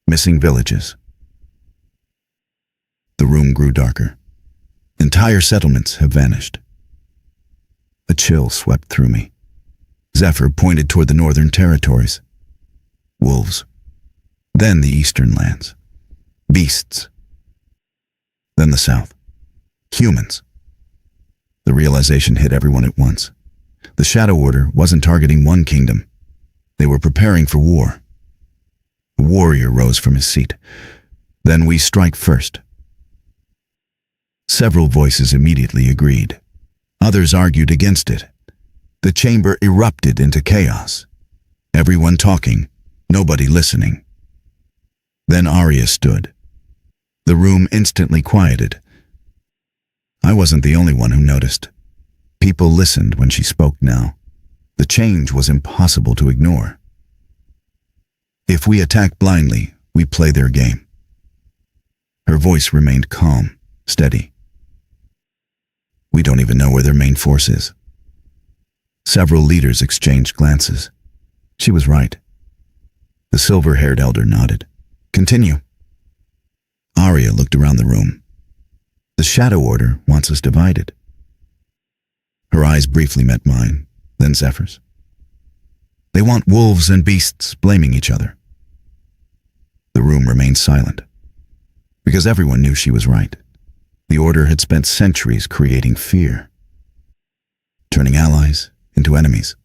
"Missing villages." The room grew darker. Entire settlements have vanished. A chill swept through me. Zephyr pointed toward the northern territories. Wolves. Then the eastern lands. Beasts. Then the south. Humans. The realization hit everyone at once. The Shadow Order wasn't targeting one kingdom. They were preparing for war. A warrior rose from his seat. "Then we strike first." Several voices immediately agreed. Others argued against it. The chamber erupted into chaos. Everyone talking, nobody listening. Then Aria stood. The room instantly quieted. I wasn't the only one who noticed. People listened when she spoke now. The change was impossible to ignore. "If we attack blindly, we play their game." Her voice remained calm, steady. "We don't even know where their main force is." Several leaders exchanged glances. She was right. The silver-haired elder nodded. "Continue." Aria looked around the room. "The Shadow Order wants us divided." Her eyes briefly met mine, then Zephyr's. "They want wolves and beasts blaming each other." The room remained silent, because everyone knew she was right. The Order had spent centuries creating fear, turning allies into enemies.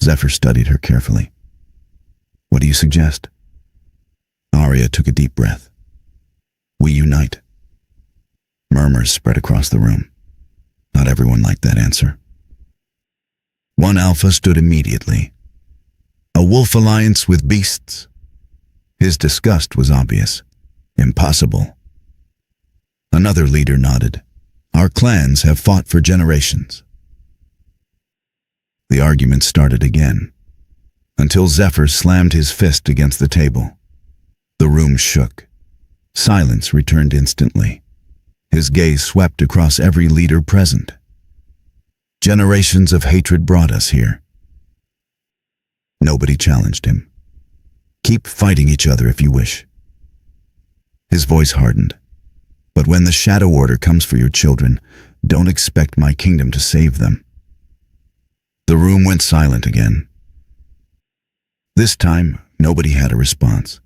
Zephyr studied her carefully. "What do you suggest?" Aria took a deep breath. "We unite." Murmurs spread across the room. Not everyone liked that answer. One alpha stood immediately. "A wolf alliance with beasts?" His disgust was obvious. "Impossible." Another leader nodded. "Our clans have fought for generations." The argument started again, until Zephyr slammed his fist against the table. The room shook. Silence returned instantly. His gaze swept across every leader present. Generations of hatred brought us here. Nobody challenged him. "Keep fighting each other if you wish." His voice hardened. "But when the Shadow Order comes for your children, don't expect my kingdom to save them." The room went silent again. This time, nobody had a response.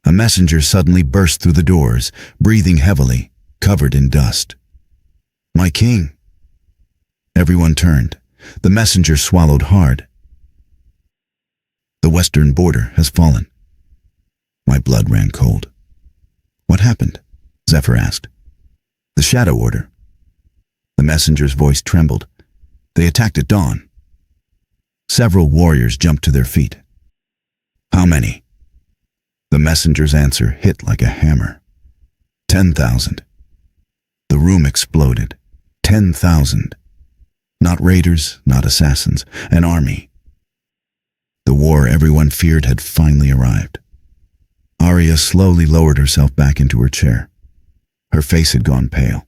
A messenger suddenly burst through the doors, breathing heavily, covered in dust. "My king!" Everyone turned. The messenger swallowed hard. "The western border has fallen." My blood ran cold. "What happened?" Zephyr asked. "The Shadow Order." The messenger's voice trembled. "They attacked at dawn." Several warriors jumped to their feet. "How many?" The messenger's answer hit like a hammer. 10,000. The room exploded. 10,000. Not raiders, not assassins, an army. The war everyone feared had finally arrived. Aria slowly lowered herself back into her chair. Her face had gone pale.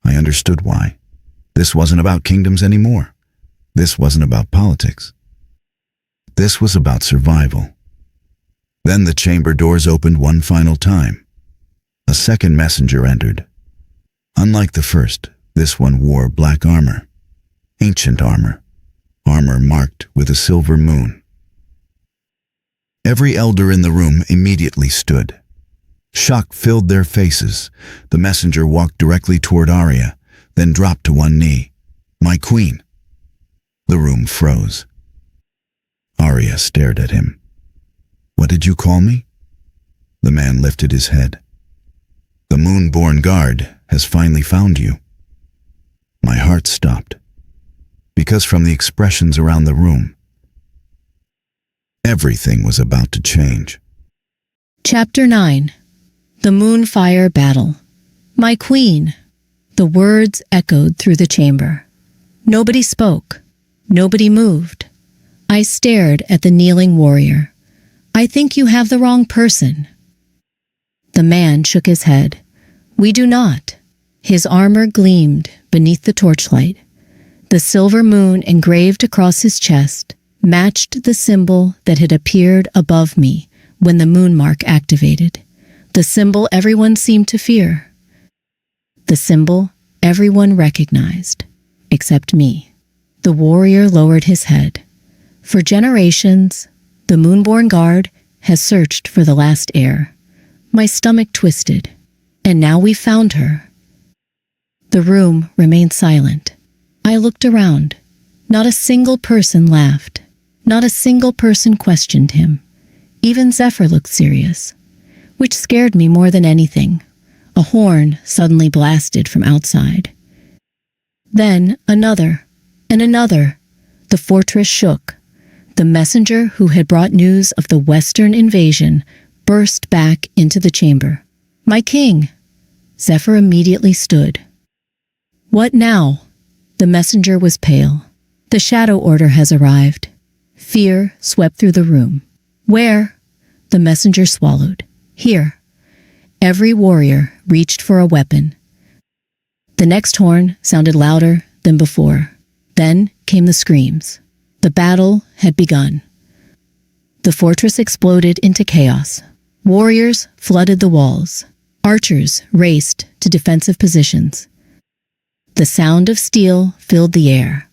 I understood why. This wasn't about kingdoms anymore. This wasn't about politics. This was about survival. Then the chamber doors opened one final time. A second messenger entered. Unlike the first, this one wore black armor. Ancient armor. Armor marked with a silver moon. Every elder in the room immediately stood. Shock filled their faces. The messenger walked directly toward Aria, then dropped to one knee. "My queen." The room froze. Aria stared at him. "What did you call me?" The man lifted his head. The Moon-born Guard has finally found you. My heart stopped, because from the expressions around the room, everything was about to change. Chapter 9. The Moonfire Battle. My queen. The words echoed through the chamber. Nobody spoke. Nobody moved. I stared at the kneeling warrior. I think you have the wrong person. The man shook his head. We do not. His armor gleamed beneath the torchlight. The silver moon engraved across his chest matched the symbol that had appeared above me when the moon mark activated. The symbol everyone seemed to fear. The symbol everyone recognized, except me. The warrior lowered his head. For generations, the Moonborn Guard has searched for the last heir. My stomach twisted, and now we found her. The room remained silent. I looked around. Not a single person laughed. Not a single person questioned him. Even Zephyr looked serious, which scared me more than anything. A horn suddenly blasted from outside. Then another, and another. The fortress shook. The messenger who had brought news of the Western invasion burst back into the chamber. My king! Zephyr immediately stood. What now? The messenger was pale. The Shadow Order has arrived. Fear swept through the room. Where? The messenger swallowed. Here. Every warrior reached for a weapon. The next horn sounded louder than before. Then came the screams. The battle had begun. The fortress exploded into chaos. Warriors flooded the walls. Archers raced to defensive positions. The sound of steel filled the air.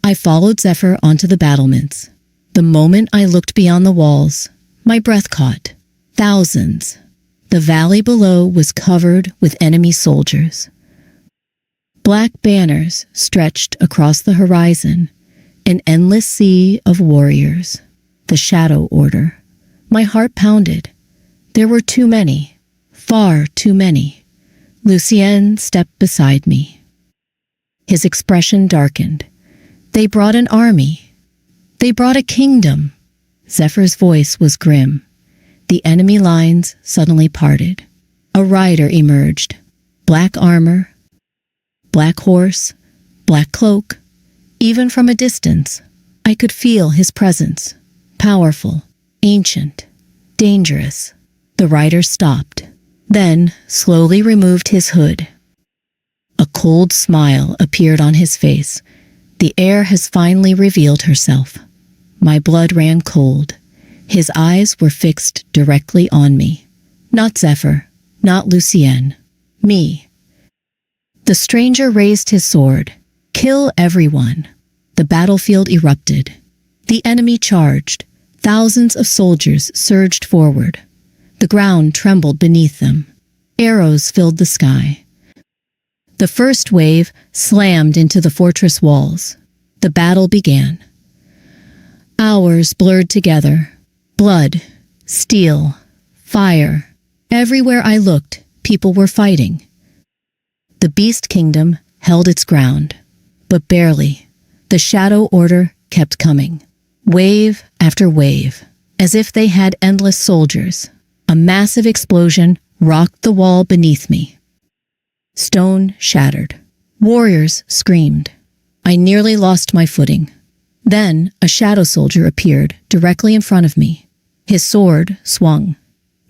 I followed Zephyr onto the battlements. The moment I looked beyond the walls, my breath caught. Thousands. The valley below was covered with enemy soldiers. Black banners stretched across the horizon, an endless sea of warriors. The Shadow Order. My heart pounded. There were too many. Far too many. Lucien stepped beside me. His expression darkened. They brought an army. They brought a kingdom. Zephyr's voice was grim. The enemy lines suddenly parted. A rider emerged. Black armor, black horse, black cloak. Even from a distance, I could feel his presence. Powerful, ancient, dangerous. The rider stopped, then slowly removed his hood. A cold smile appeared on his face. The air has finally revealed herself. My blood ran cold. His eyes were fixed directly on me. Not Zephyr, not Lucien. Me. The stranger raised his sword. Kill everyone. The battlefield erupted. The enemy charged. Thousands of soldiers surged forward. The ground trembled beneath them. Arrows filled the sky. The first wave slammed into the fortress walls. The battle began. Hours blurred together. Blood, steel, fire. Everywhere I looked, people were fighting. The Beast Kingdom held its ground, but barely. The Shadow Order kept coming. Wave after wave, as if they had endless soldiers. A massive explosion rocked the wall beneath me. Stone shattered. Warriors screamed. I nearly lost my footing. Then a shadow soldier appeared directly in front of me. His sword swung.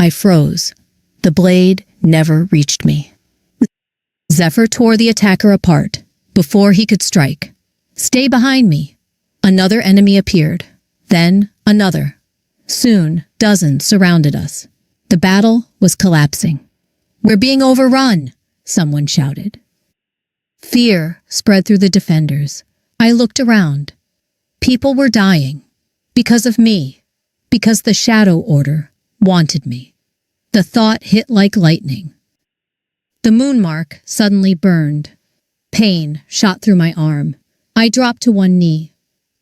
I froze. The blade never reached me. Zephyr tore the attacker apart before he could strike. Stay behind me. Another enemy appeared. Then another. Soon, dozens surrounded us. The battle was collapsing. We're being overrun, someone shouted. Fear spread through the defenders. I looked around. People were dying. Because of me. Because the Shadow Order wanted me. The thought hit like lightning. The moon mark suddenly burned. Pain shot through my arm. I dropped to one knee.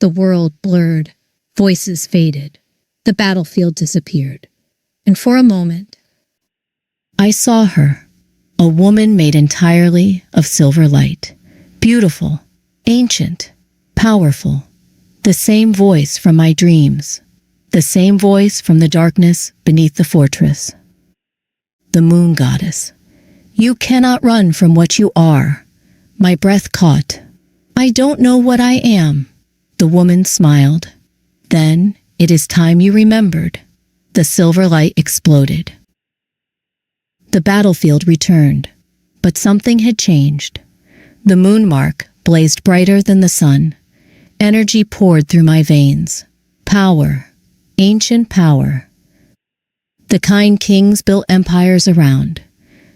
The world blurred. Voices faded. The battlefield disappeared. And for a moment, I saw her. A woman made entirely of silver light. Beautiful, ancient, powerful. The same voice from my dreams. The same voice from the darkness beneath the fortress. The moon goddess. You cannot run from what you are. My breath caught. I don't know what I am. The woman smiled. Then, it is time you remembered. The silver light exploded. The battlefield returned, but something had changed. The moon mark blazed brighter than the sun. Energy poured through my veins. Power, ancient power. The kind kings built empires around.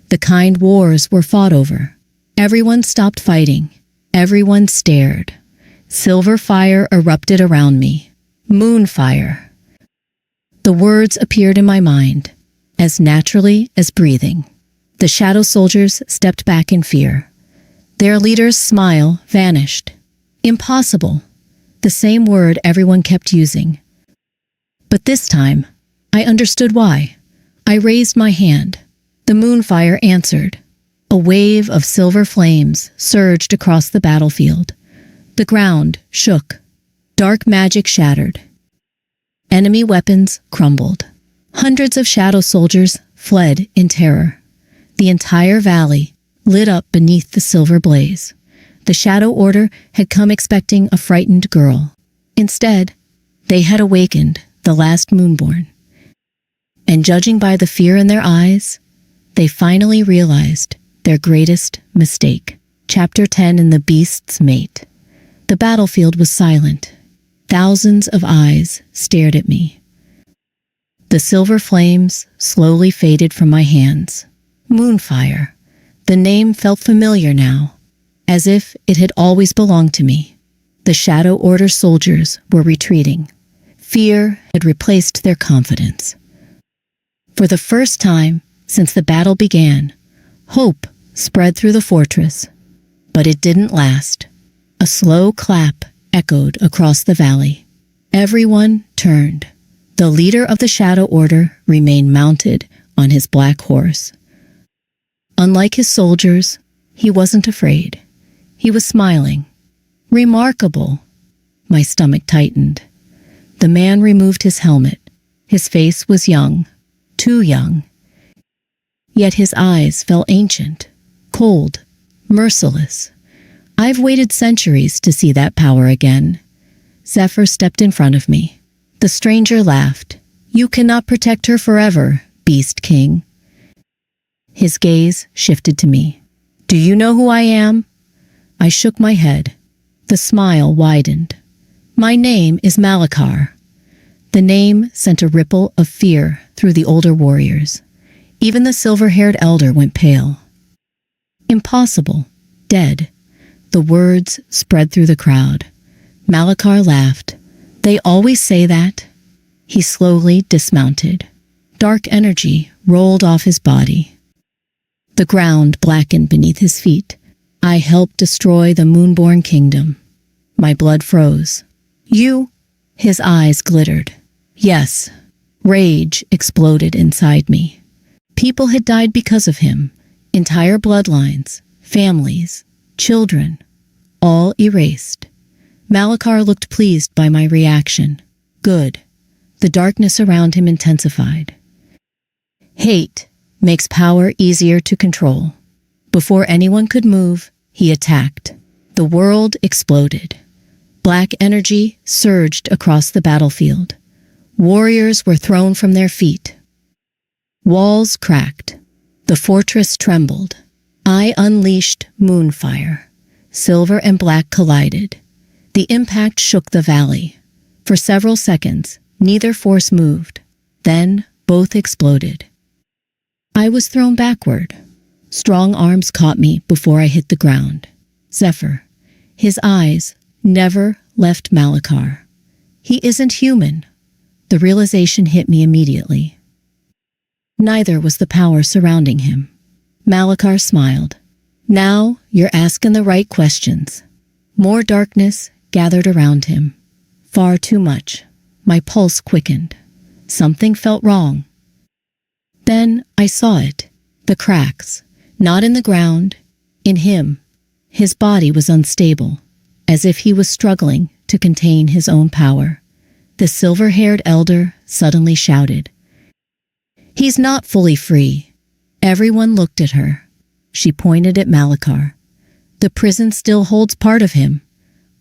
The kind wars were fought over. Everyone stopped fighting. Everyone stared. Silver fire erupted around me. Moon fire. The words appeared in my mind, as naturally as breathing. The shadow soldiers stepped back in fear. Their leader's smile vanished. Impossible. The same word everyone kept using. But this time, I understood why. I raised my hand. The moonfire answered. A wave of silver flames surged across the battlefield. The ground shook. Dark magic shattered. Enemy weapons crumbled. Hundreds of shadow soldiers fled in terror. The entire valley lit up beneath the silver blaze. The Shadow Order had come expecting a frightened girl. Instead, they had awakened the last Moonborn. And judging by the fear in their eyes, they finally realized their greatest mistake. Chapter 10 in The Beast's Mate. The battlefield was silent. Thousands of eyes stared at me. The silver flames slowly faded from my hands. Moonfire. The name felt familiar now, as if it had always belonged to me. The Shadow Order soldiers were retreating. Fear had replaced their confidence. For the first time since the battle began, hope spread through the fortress. But it didn't last. A slow clap echoed across the valley. Everyone turned. The leader of the Shadow Order remained mounted on his black horse. Unlike his soldiers, he wasn't afraid. He was smiling. Remarkable. My stomach tightened. The man removed his helmet. His face was young, too young. Yet his eyes felt ancient, cold, merciless. I've waited centuries to see that power again. Zephyr stepped in front of me. The stranger laughed. You cannot protect her forever, Beast King. His gaze shifted to me. Do you know who I am? I shook my head. The smile widened. My name is Malachar. The name sent a ripple of fear through the older warriors. Even the silver-haired elder went pale. Impossible. Dead. The words spread through the crowd. Malachar laughed. They always say that. He slowly dismounted. Dark energy rolled off his body. The ground blackened beneath his feet. I helped destroy the Moonborn Kingdom. My blood froze. You? His eyes glittered. Yes. Rage exploded inside me. People had died because of him. Entire bloodlines, families, children, all erased. Malachar looked pleased by my reaction. Good. The darkness around him intensified. Hate makes power easier to control. Before anyone could move, he attacked. The world exploded. Black energy surged across the battlefield. Warriors were thrown from their feet. Walls cracked. The fortress trembled. I unleashed moonfire. Silver and black collided. The impact shook the valley. For several seconds, neither force moved. Then, both exploded. I was thrown backward. Strong arms caught me before I hit the ground. Zephyr. His eyes never left Malachar. He isn't human. The realization hit me immediately. Neither was the power surrounding him. Malachar smiled. Now you're asking the right questions. More darkness gathered around him. Far too much. My pulse quickened. Something felt wrong. Then I saw it. The cracks. Not in the ground, in him. His body was unstable, as if he was struggling to contain his own power. The silver-haired elder suddenly shouted, "He's not fully free." Everyone looked at her. She pointed at Malachar. "The prison still holds part of him."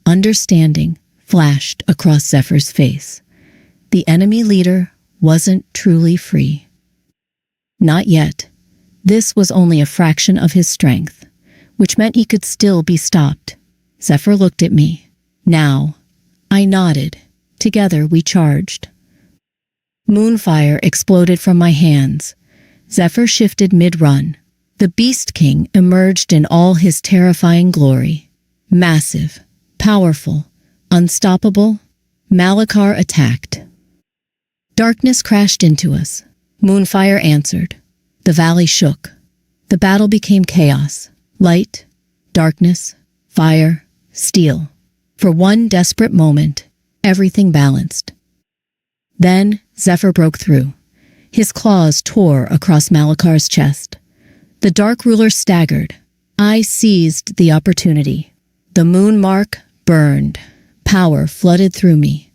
Understanding flashed across Zephyr's face. The enemy leader wasn't truly free. Not yet. This was only a fraction of his strength, which meant he could still be stopped. Zephyr looked at me. Now. I nodded. Together we charged. Moonfire exploded from my hands. Zephyr shifted mid-run. The Beast King emerged in all his terrifying glory. Massive, powerful, unstoppable. Malachar attacked. Darkness crashed into us. Moonfire answered. The valley shook. The battle became chaos. Light, darkness, fire, steel. For one desperate moment, everything balanced. Then Zephyr broke through. His claws tore across Malachar's chest. The Dark Ruler staggered. I seized the opportunity. The moon mark burned. Power flooded through me.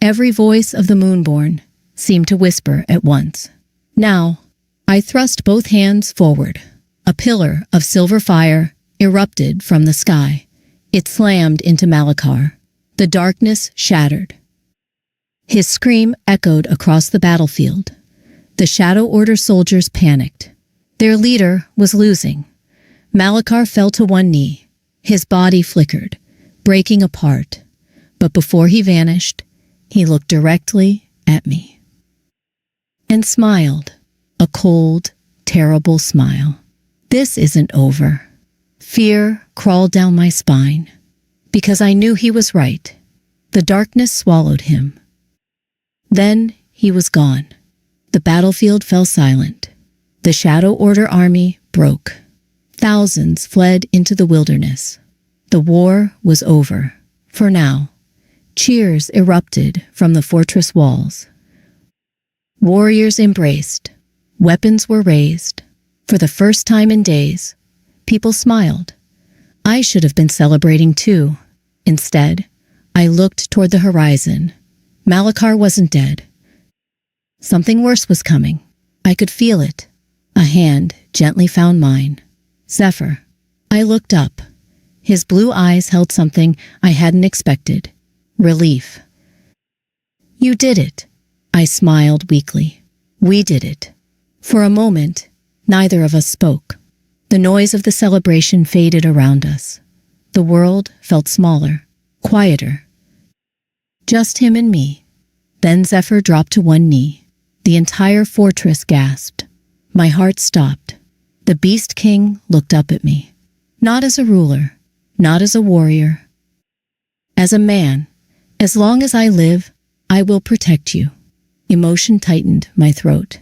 Every voice of the Moonborn seemed to whisper at once. Now, I thrust both hands forward. A pillar of silver fire erupted from the sky. It slammed into Malachar. The darkness shattered. His scream echoed across the battlefield. The Shadow Order soldiers panicked. Their leader was losing. Malachar fell to one knee. His body flickered, breaking apart. But before he vanished, he looked directly at me. And smiled. A cold, terrible smile. This isn't over. Fear crawled down my spine. Because I knew he was right. The darkness swallowed him. Then he was gone. The battlefield fell silent. The Shadow Order army broke. Thousands fled into the wilderness. The war was over. For now. Cheers erupted from the fortress walls. Warriors embraced. Weapons were raised. For the first time in days, people smiled. I should have been celebrating too. Instead, I looked toward the horizon. Malachar wasn't dead. Something worse was coming. I could feel it. A hand gently found mine. Zephyr. I looked up. His blue eyes held something I hadn't expected. Relief. You did it. I smiled weakly. We did it. For a moment, neither of us spoke. The noise of the celebration faded around us. The world felt smaller, quieter. Just him and me. Then Zephyr dropped to one knee. The entire fortress gasped. My heart stopped. The Beast King looked up at me. Not as a ruler, not as a warrior. As a man. As long as I live, I will protect you. Emotion tightened my throat.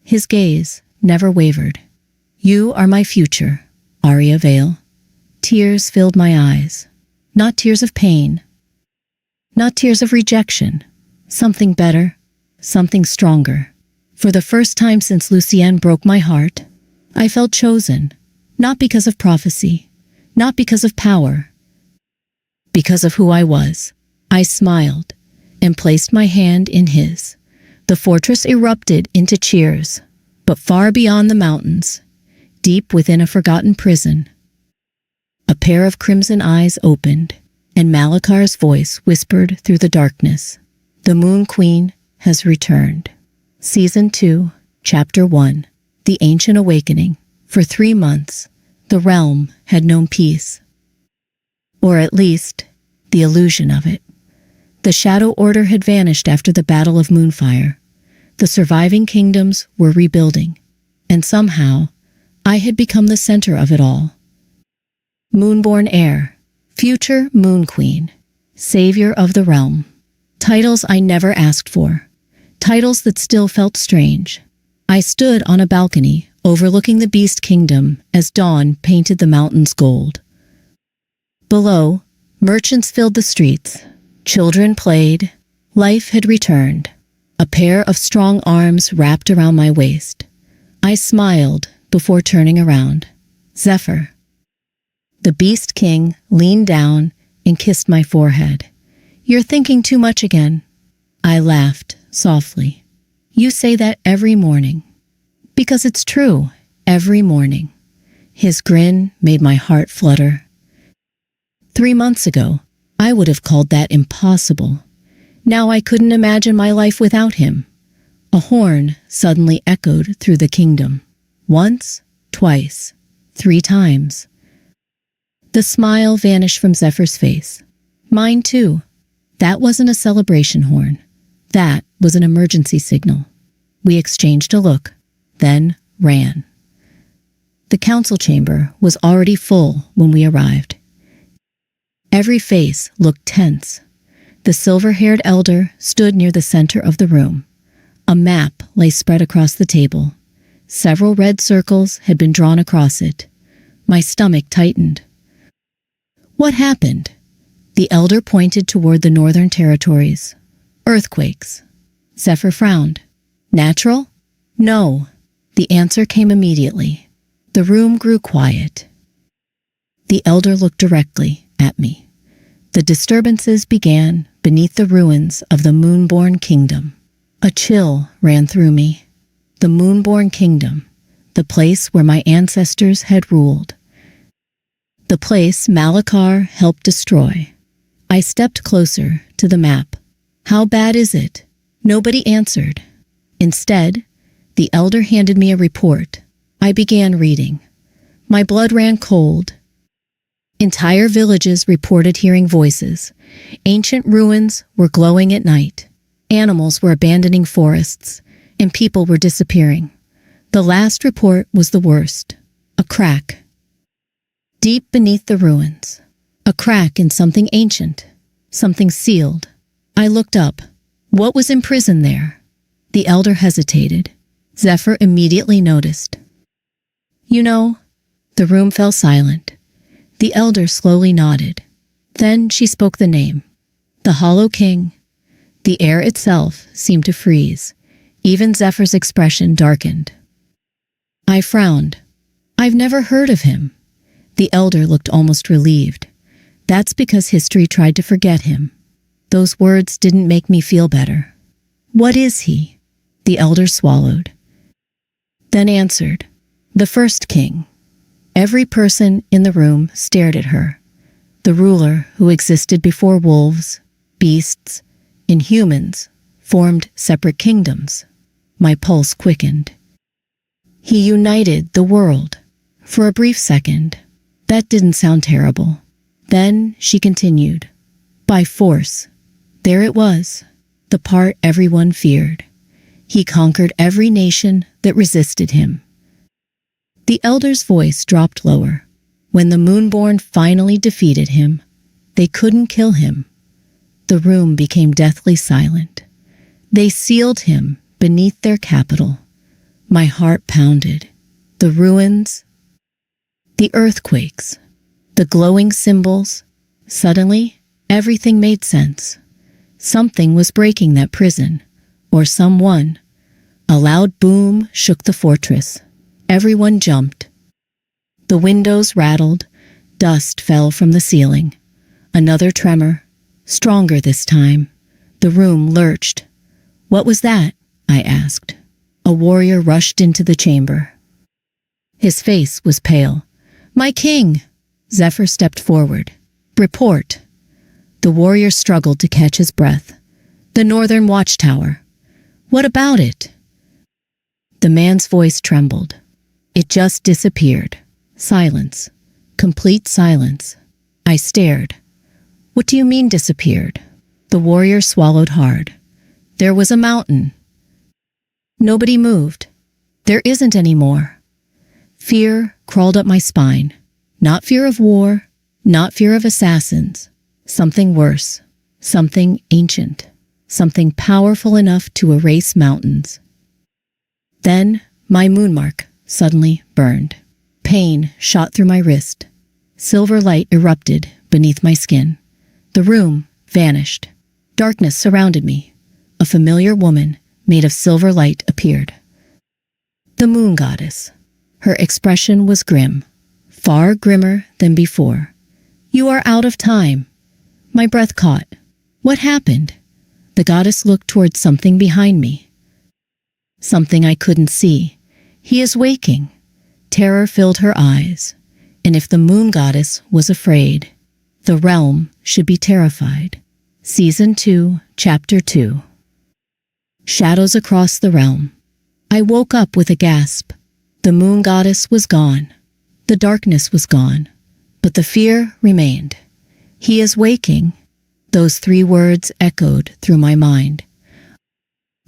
His gaze never wavered. You are my future, Aria Vale. Tears filled my eyes. Not tears of pain. Not tears of rejection. Something better. Something stronger. For the first time since Lucien broke my heart, I felt chosen. Not because of prophecy. Not because of power. Because of who I was. I smiled and placed my hand in his. The fortress erupted into cheers, but far beyond the mountains, deep within a forgotten prison, a pair of crimson eyes opened, and Malachar's voice whispered through the darkness. The Moon Queen has returned. Season 2, Chapter 1, The Ancient Awakening. For 3 months, the realm had known peace. Or at least, the illusion of it. The Shadow Order had vanished after the Battle of Moonfire. The surviving kingdoms were rebuilding, and somehow, I had become the center of it all. Moonborn heir, future Moon Queen, savior of the realm. Titles I never asked for. Titles that still felt strange. I stood on a balcony overlooking the Beast Kingdom as dawn painted the mountains gold. Below, merchants filled the streets. Children played. Life had returned. A pair of strong arms wrapped around my waist. I smiled before turning around. Zephyr. The Beast King leaned down and kissed my forehead. You're thinking too much again. I laughed softly. You say that every morning. Because it's true, every morning. His grin made my heart flutter. 3 months ago, I would have called that impossible. Now I couldn't imagine my life without him. A horn suddenly echoed through the kingdom. Once, twice, 3 times. The smile vanished from Zephyr's face. Mine too. That wasn't a celebration horn. That was an emergency signal. We exchanged a look, then ran. The council chamber was already full when we arrived. Every face looked tense. The silver-haired elder stood near the center of the room. A map lay spread across the table. Several red circles had been drawn across it. My stomach tightened. What happened? The elder pointed toward the northern territories. Earthquakes. Zephyr frowned. Natural? No. The answer came immediately. The room grew quiet. The elder looked directly at me. The disturbances began beneath the ruins of the Moonborn Kingdom. A chill ran through me. The Moonborn Kingdom, the place where my ancestors had ruled. The place Malachar helped destroy. I stepped closer to the map. How bad is it? Nobody answered. Instead, the elder handed me a report. I began reading. My blood ran cold. Entire villages reported hearing voices. Ancient ruins were glowing at night. Animals were abandoning forests, and people were disappearing. The last report was the worst. A crack. Deep beneath the ruins. A crack in something ancient. Something sealed. I looked up. What was imprisoned there? The elder hesitated. Zephyr immediately noticed. You know, the room fell silent. The elder slowly nodded. Then she spoke the name. The Hollow King. The air itself seemed to freeze. Even Zephyr's expression darkened. I frowned. I've never heard of him. The elder looked almost relieved. That's because history tried to forget him. Those words didn't make me feel better. What is he? The elder swallowed. Then answered. The first king. Every person in the room stared at her. The ruler who existed before wolves, beasts, and humans formed separate kingdoms. My pulse quickened. He united the world. For a brief second, that didn't sound terrible. Then she continued. By force. There it was, the part everyone feared. He conquered every nation that resisted him. The elder's voice dropped lower. When the Moonborn finally defeated him, they couldn't kill him. The room became deathly silent. They sealed him beneath their capital. My heart pounded. The ruins, the earthquakes, the glowing symbols. Suddenly, everything made sense. Something was breaking that prison, or someone. A loud boom shook the fortress. Everyone jumped. The windows rattled. Dust fell from the ceiling. Another tremor, stronger this time. The room lurched. What was that? I asked. A warrior rushed into the chamber. His face was pale. My king! Zephyr stepped forward. Report. The warrior struggled to catch his breath. The northern watchtower. What about it? The man's voice trembled. It just disappeared. Silence. Complete silence. I stared. What do you mean disappeared? The warrior swallowed hard. There was a mountain. Nobody moved. There isn't any more. Fear crawled up my spine. Not fear of war, not fear of assassins. Something worse. Something ancient. Something powerful enough to erase mountains. Then my moonmark suddenly burned. Pain shot through my wrist. Silver light erupted beneath my skin. The room vanished. Darkness surrounded me. A familiar woman made of silver light appeared. The moon goddess. Her expression was grim, far grimmer than before. "You are out of time." My breath caught. What happened? The goddess looked towards something behind me. Something I couldn't see. "He is waking." Terror filled her eyes. And if the moon goddess was afraid, the realm should be terrified. Season 2, Chapter 2. Shadows across the realm. I woke up with a gasp. The moon goddess was gone. The darkness was gone. But the fear remained. "He is waking." Those 3 words echoed through my mind.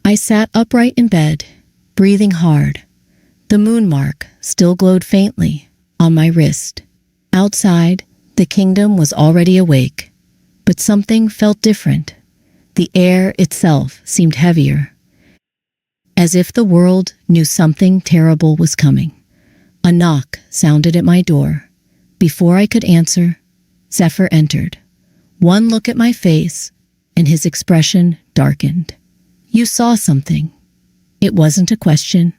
I sat upright in bed, breathing hard. The moon mark still glowed faintly on my wrist. Outside, the kingdom was already awake. But something felt different. The air itself seemed heavier, as if the world knew something terrible was coming. A knock sounded at my door. Before I could answer, Zephyr entered. One look at my face, and his expression darkened. "You saw something." It wasn't a question.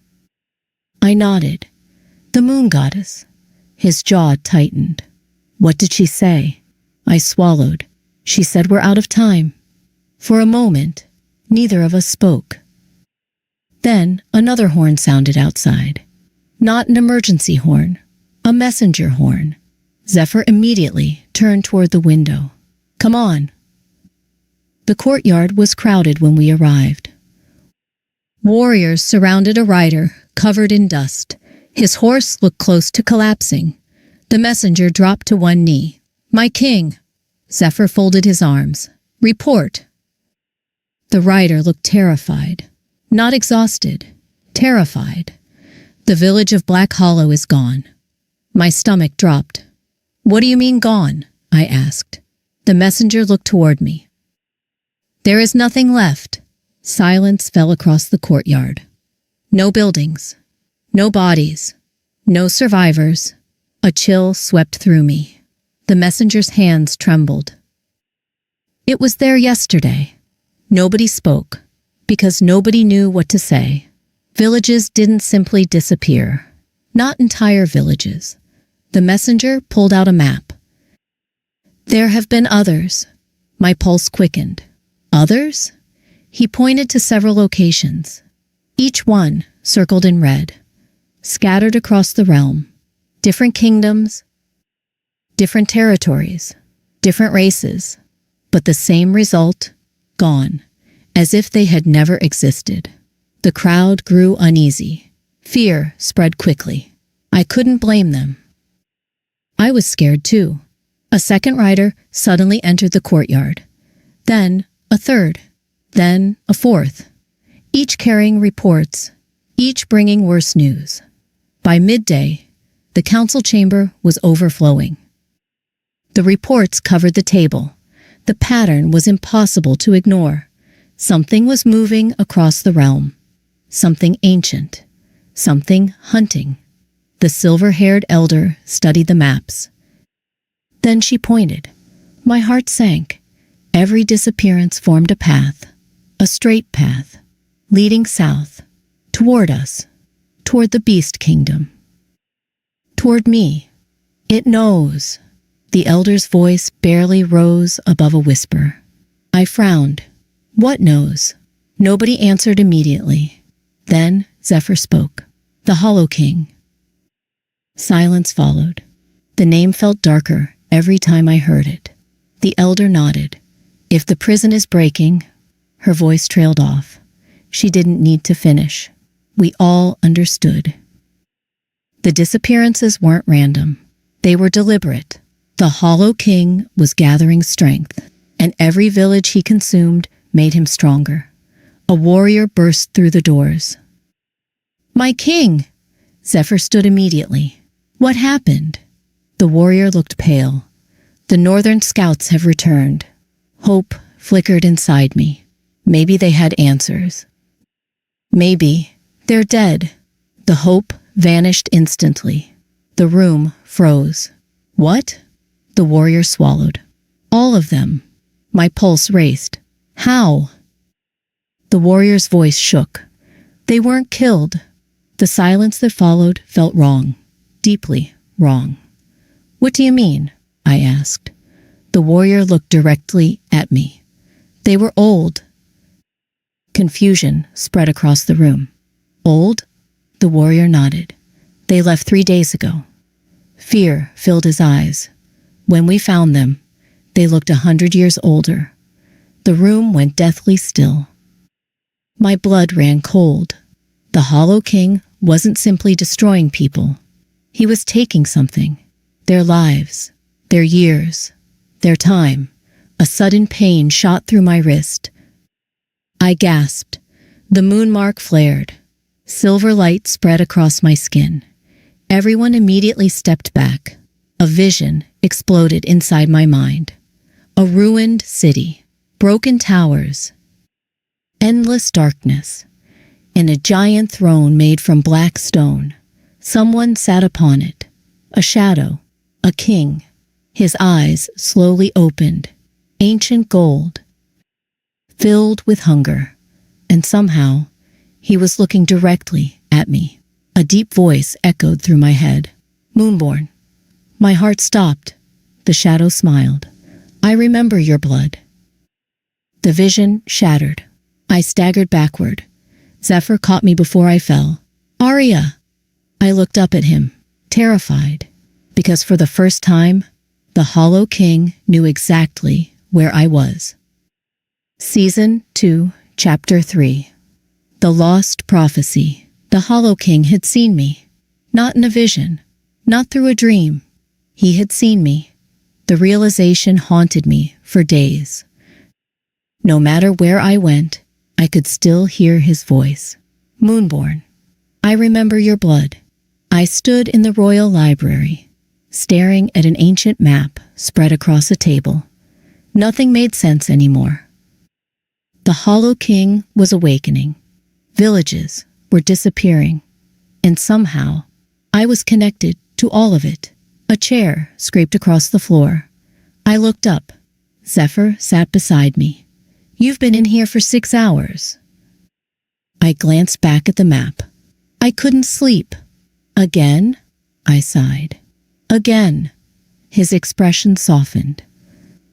I nodded. "The moon goddess." His jaw tightened. "What did she say?" I swallowed. "She said we're out of time." For a moment, neither of us spoke. Then another horn sounded outside. Not an emergency horn, a messenger horn. Zephyr immediately turned toward the window. "Come on." The courtyard was crowded when we arrived. Warriors surrounded a rider covered in dust. His horse looked close to collapsing. The messenger dropped to one knee. "My king." Zephyr folded his arms. "Report." The rider looked terrified. Not exhausted. Terrified. "The village of Black Hollow is gone." My stomach dropped. "What do you mean gone?" I asked. The messenger looked toward me. "There is nothing left." Silence fell across the courtyard. No buildings. No bodies. No survivors. A chill swept through me. The messenger's hands trembled. It was there yesterday. Nobody spoke, because nobody knew what to say. Villages didn't simply disappear. Not entire villages. The messenger pulled out a map. "There have been others." My pulse quickened. "Others?" He pointed to several locations. Each one circled in red. Scattered across the realm. Different kingdoms. Different territories. Different races. But the same result. Gone. As if they had never existed. The crowd grew uneasy. Fear spread quickly. I couldn't blame them. I was scared too. A second rider suddenly entered the courtyard. Then a third. Then a fourth. Each carrying reports. Each bringing worse news. By midday, the council chamber was overflowing. The reports covered the table. The pattern was impossible to ignore. Something was moving across the realm. Something ancient. Something hunting. The silver-haired elder studied the maps. Then she pointed. My heart sank. Every disappearance formed a path. A straight path. Leading south. Toward us. Toward the beast kingdom. Toward me. It knows. The elder's voice barely rose above a whisper. I frowned. What knows? Nobody answered immediately. Then Zephyr spoke. The Hollow King. Silence followed. The name felt darker every time I heard it. The elder nodded. If the prison is breaking, her voice trailed off. She didn't need to finish. We all understood. The disappearances weren't random. They were deliberate. The Hollow King was gathering strength, and every village he consumed made him stronger. A warrior burst through the doors. My king! Zephyr stood immediately. What happened? The warrior looked pale. The northern scouts have returned. Hope flickered inside me. Maybe they had answers. Maybe they're dead. The hope vanished instantly. The room froze. What? The warrior swallowed. All of them. My pulse raced. How? The warrior's voice shook. They weren't killed. The silence that followed felt wrong, deeply wrong. "What do you mean?" I asked. The warrior looked directly at me. "They were old." Confusion spread across the room. "Old?" The warrior nodded. "They left 3 days ago." Fear filled his eyes. "When we found them, they looked 100 years older." The room went deathly still. My blood ran cold. The Hollow King wasn't simply destroying people. He was taking something. Their lives, their years, their time. A sudden pain shot through my wrist. I gasped. The moon mark flared. Silver light spread across my skin. Everyone immediately stepped back. A vision exploded inside my mind. A ruined city, broken towers, endless darkness, and a giant throne made from black stone. Someone sat upon it. A shadow, a king. His eyes slowly opened, ancient gold, filled with hunger, and somehow he was looking directly at me. A deep voice echoed through my head. "Moonborn." My heart stopped. The shadow smiled. "I remember your blood." The vision shattered. I staggered backward. Zephyr caught me before I fell. "Aria!" I looked up at him, terrified, because for the first time, the Hollow King knew exactly where I was. Season 2, Chapter 3. The Lost Prophecy. The Hollow King had seen me. Not in a vision, not through a dream. He had seen me. The realization haunted me for days. No matter where I went, I could still hear his voice. "Moonborn, I remember your blood." I stood in the royal library, staring at an ancient map spread across a table. Nothing made sense anymore. The Hollow King was awakening. Villages were disappearing. And somehow, I was connected to all of it. A chair scraped across the floor. I looked up. Zephyr sat beside me. "You've been in here for 6 hours. I glanced back at the map. I couldn't sleep. "Again?" I sighed. "Again." His expression softened.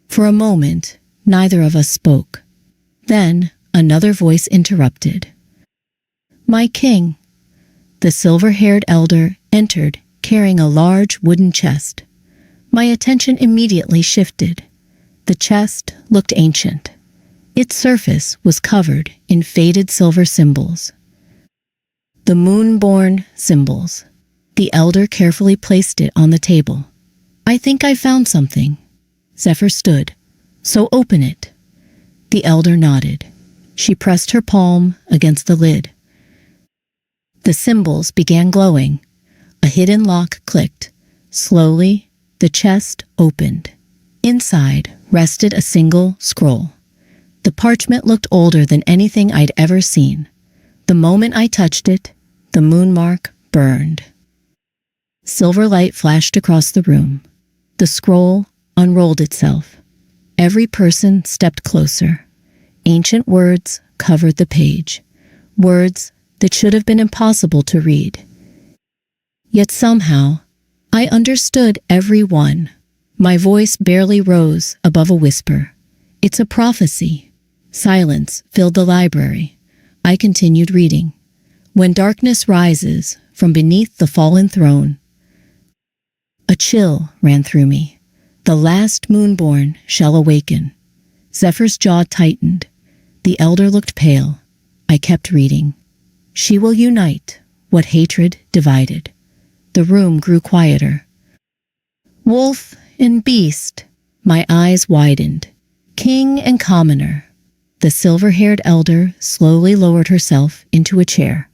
For a moment, neither of us spoke. Then another voice interrupted. "My king." The silver-haired elder entered, carrying a large wooden chest. My attention immediately shifted. The chest looked ancient. Its surface was covered in faded silver symbols. The Moonborn symbols. The elder carefully placed it on the table. "I think I found something." Zephyr stood. "So open it." The elder nodded. She pressed her palm against the lid. The symbols began glowing. A hidden lock clicked. Slowly, the chest opened. Inside rested a single scroll. The parchment looked older than anything I'd ever seen. The moment I touched it, the moon mark burned. Silver light flashed across the room. The scroll unrolled itself. Every person stepped closer. Ancient words covered the page. Words that should have been impossible to read. Yet somehow, I understood every one. My voice barely rose above a whisper. "It's a prophecy." Silence filled the library. I continued reading. "When darkness rises from beneath the fallen throne." A chill ran through me. "The last moonborn shall awaken." Zephyr's jaw tightened. The elder looked pale. I kept reading. "She will unite what hatred divided." The room grew quieter. "Wolf and beast." My eyes widened. "King and commoner." The silver-haired elder slowly lowered herself into a chair,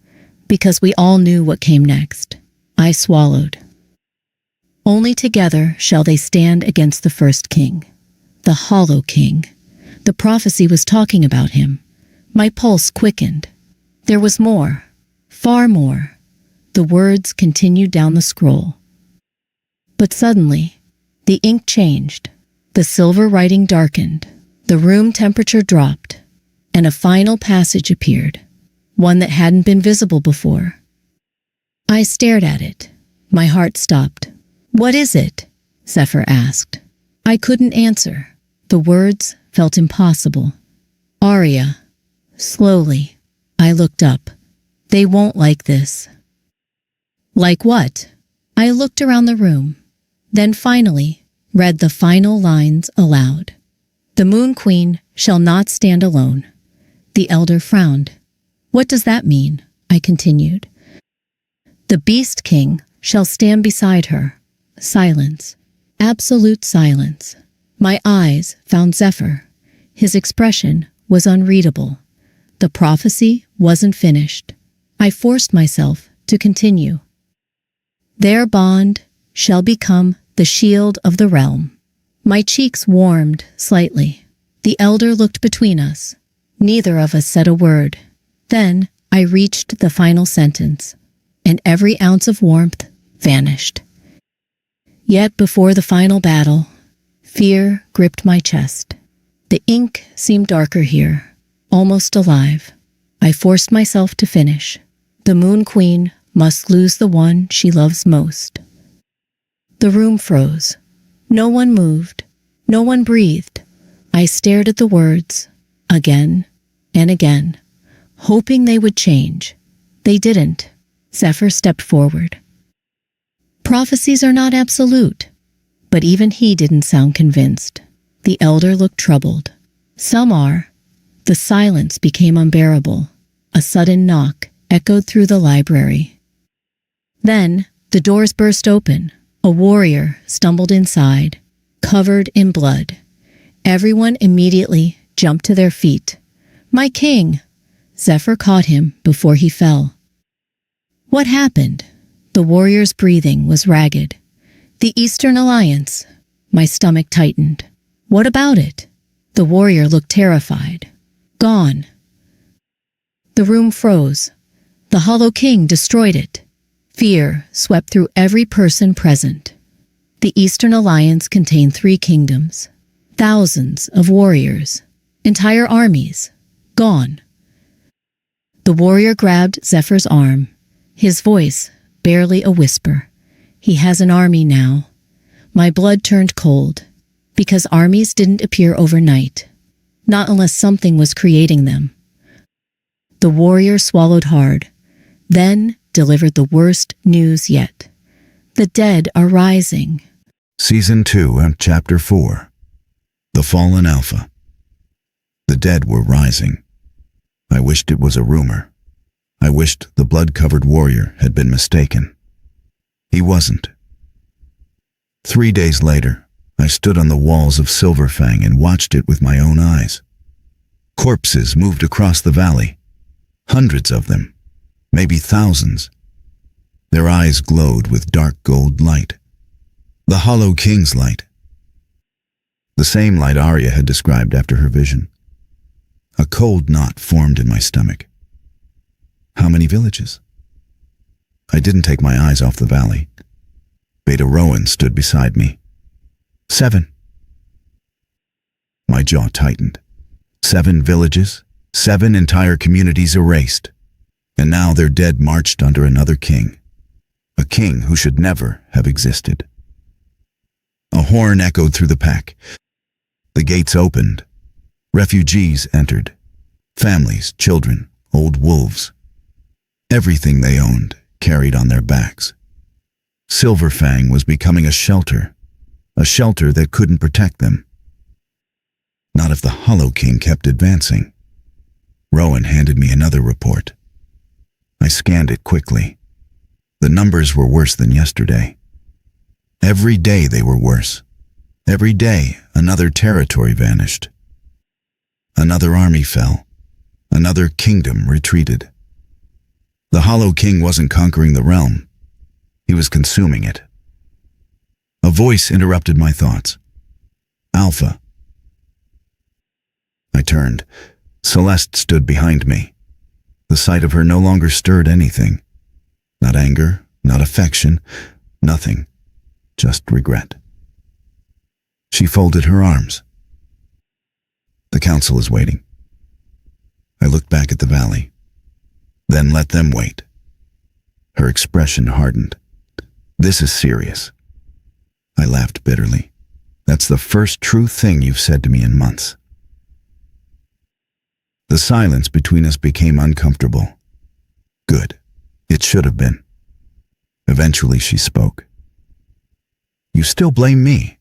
because we all knew what came next. I swallowed. "Only together shall they stand against the first king, the Hollow King." The prophecy was talking about him. My pulse quickened. There was more, far more. The words continued down the scroll. But suddenly, the ink changed. The silver writing darkened. The room temperature dropped, and a final passage appeared, one that hadn't been visible before. I stared at it. My heart stopped. "What is it?" Zephyr asked. I couldn't answer. The words felt impossible. "Aria." Slowly, I looked up. "They won't like this." "Like what?" I looked around the room, then finally read the final lines aloud. "The Moon Queen shall not stand alone." The elder frowned. "What does that mean?" I continued. "The Beast King shall stand beside her." Silence. Absolute silence. My eyes found Zephyr. His expression was unreadable. The prophecy wasn't finished. I forced myself to continue. "Their bond shall become the shield of the realm." My cheeks warmed slightly. The elder looked between us. Neither of us said a word. Then I reached the final sentence, and every ounce of warmth vanished. Yet before the final battle, fear gripped my chest. The ink seemed darker here, almost alive. I forced myself to finish. The Moon Queen must lose the one she loves most. The room froze. No one moved. No one breathed. I stared at the words, again and again, hoping they would change. They didn't. Zephyr stepped forward. "Prophecies are not absolute." But even he didn't sound convinced. The elder looked troubled. "Some are." The silence became unbearable. A sudden knock echoed through the library. Then the doors burst open. A warrior stumbled inside, covered in blood. Everyone immediately jumped to their feet. "My king!" Zephyr caught him before he fell. "What happened?" The warrior's breathing was ragged. "The Eastern Alliance." My stomach tightened. "What about it?" The warrior looked terrified. "Gone." The room froze. The Hollow King destroyed it. Fear swept through every person present. The Eastern Alliance contained 3 kingdoms, thousands of warriors, entire armies, gone. The warrior grabbed Zephyr's arm, his voice barely a whisper. "He has an army now." My blood turned cold, because armies didn't appear overnight, not unless something was creating them. The warrior swallowed hard, then delivered the worst news yet. "The dead are rising." Season 2 and Chapter 4. The Fallen Alpha. The dead were rising. I wished it was a rumor. I wished the blood-covered warrior had been mistaken. He wasn't. 3 days later, I stood on the walls of Silverfang and watched it with my own eyes. Corpses moved across the valley. Hundreds of them, maybe thousands. Their eyes glowed with dark gold light. The Hollow King's light. The same light Aria had described after her vision. A cold knot formed in my stomach. How many villages? I didn't take my eyes off the valley. Beta Rowan stood beside me. 7. My jaw tightened. 7 villages, 7 entire communities erased. And now their dead marched under another king. A king who should never have existed. A horn echoed through the pack. The gates opened. Refugees entered. Families, children, old wolves. Everything they owned carried on their backs. Silverfang was becoming a shelter that couldn't protect them. Not if the Hollow King kept advancing. Rowan handed me another report. I scanned it quickly. The numbers were worse than yesterday. Every day they were worse. Every day another territory vanished. Another army fell. Another kingdom retreated. The Hollow King wasn't conquering the realm. He was consuming it. A voice interrupted my thoughts. "Alpha." I turned. Celeste stood behind me. The sight of her no longer stirred anything. Not anger, not affection, nothing. Just regret. She folded her arms. "The council is waiting." I looked back at the valley, then let them wait. Her expression hardened. "This is serious." I laughed bitterly. "That's the first true thing you've said to me in months." The silence between us became uncomfortable. Good. It should have been. Eventually she spoke. "You still blame me?"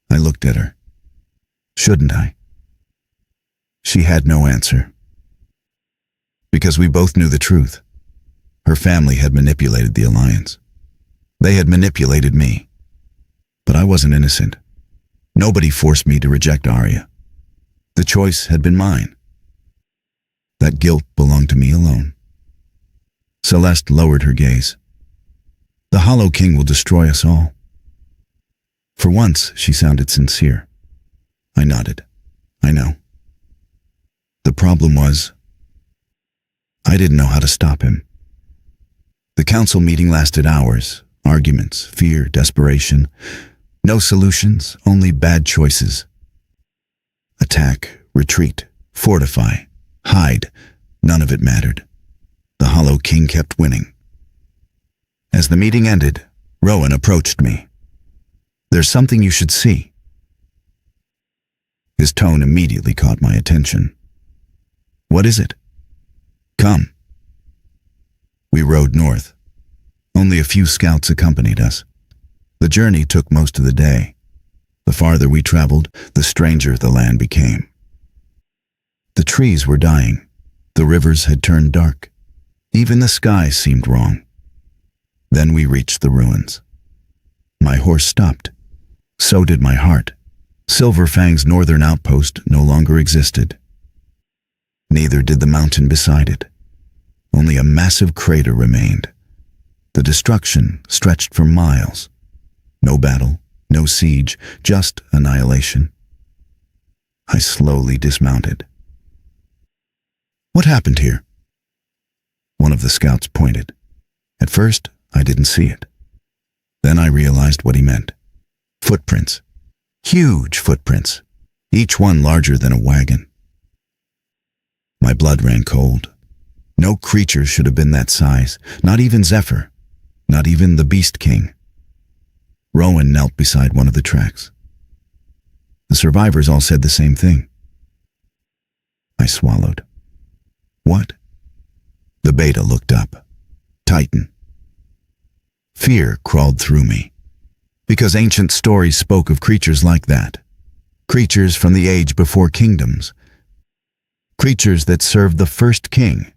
I looked at her. "Shouldn't I?" She had no answer. Because we both knew the truth. Her family had manipulated the alliance. They had manipulated me. But I wasn't innocent. Nobody forced me to reject Aria. The choice had been mine. That guilt belonged to me alone. Celeste lowered her gaze. "The Hollow King will destroy us all." For once, she sounded sincere. I nodded. "I know." The problem was, I didn't know how to stop him. The council meeting lasted hours. Arguments, fear, desperation. No solutions, only bad choices. Attack, retreat, fortify, hide. None of it mattered. The Hollow King kept winning. As the meeting ended, Rowan approached me. "There's something you should see." His tone immediately caught my attention. "What is it?" "Come." We rode north. Only a few scouts accompanied us. The journey took most of the day. The farther we traveled, the stranger the land became. The trees were dying. The rivers had turned dark. Even the sky seemed wrong. Then we reached the ruins. My horse stopped. So did my heart. Silverfang's northern outpost no longer existed. Neither did the mountain beside it. Only a massive crater remained. The destruction stretched for miles. No battle, no siege, just annihilation. I slowly dismounted. "What happened here?" One of the scouts pointed. At first, I didn't see it. Then I realized what he meant. Footprints. Huge footprints. Each one larger than a wagon. My blood ran cold. No creature should have been that size. Not even Zephyr. Not even the Beast King. Rowan knelt beside one of the tracks. The survivors all said the same thing. I swallowed. "What?" The beta looked up. "Titan." Fear crawled through me. Because ancient stories spoke of creatures like that. Creatures from the age before kingdoms. Creatures that served the first king.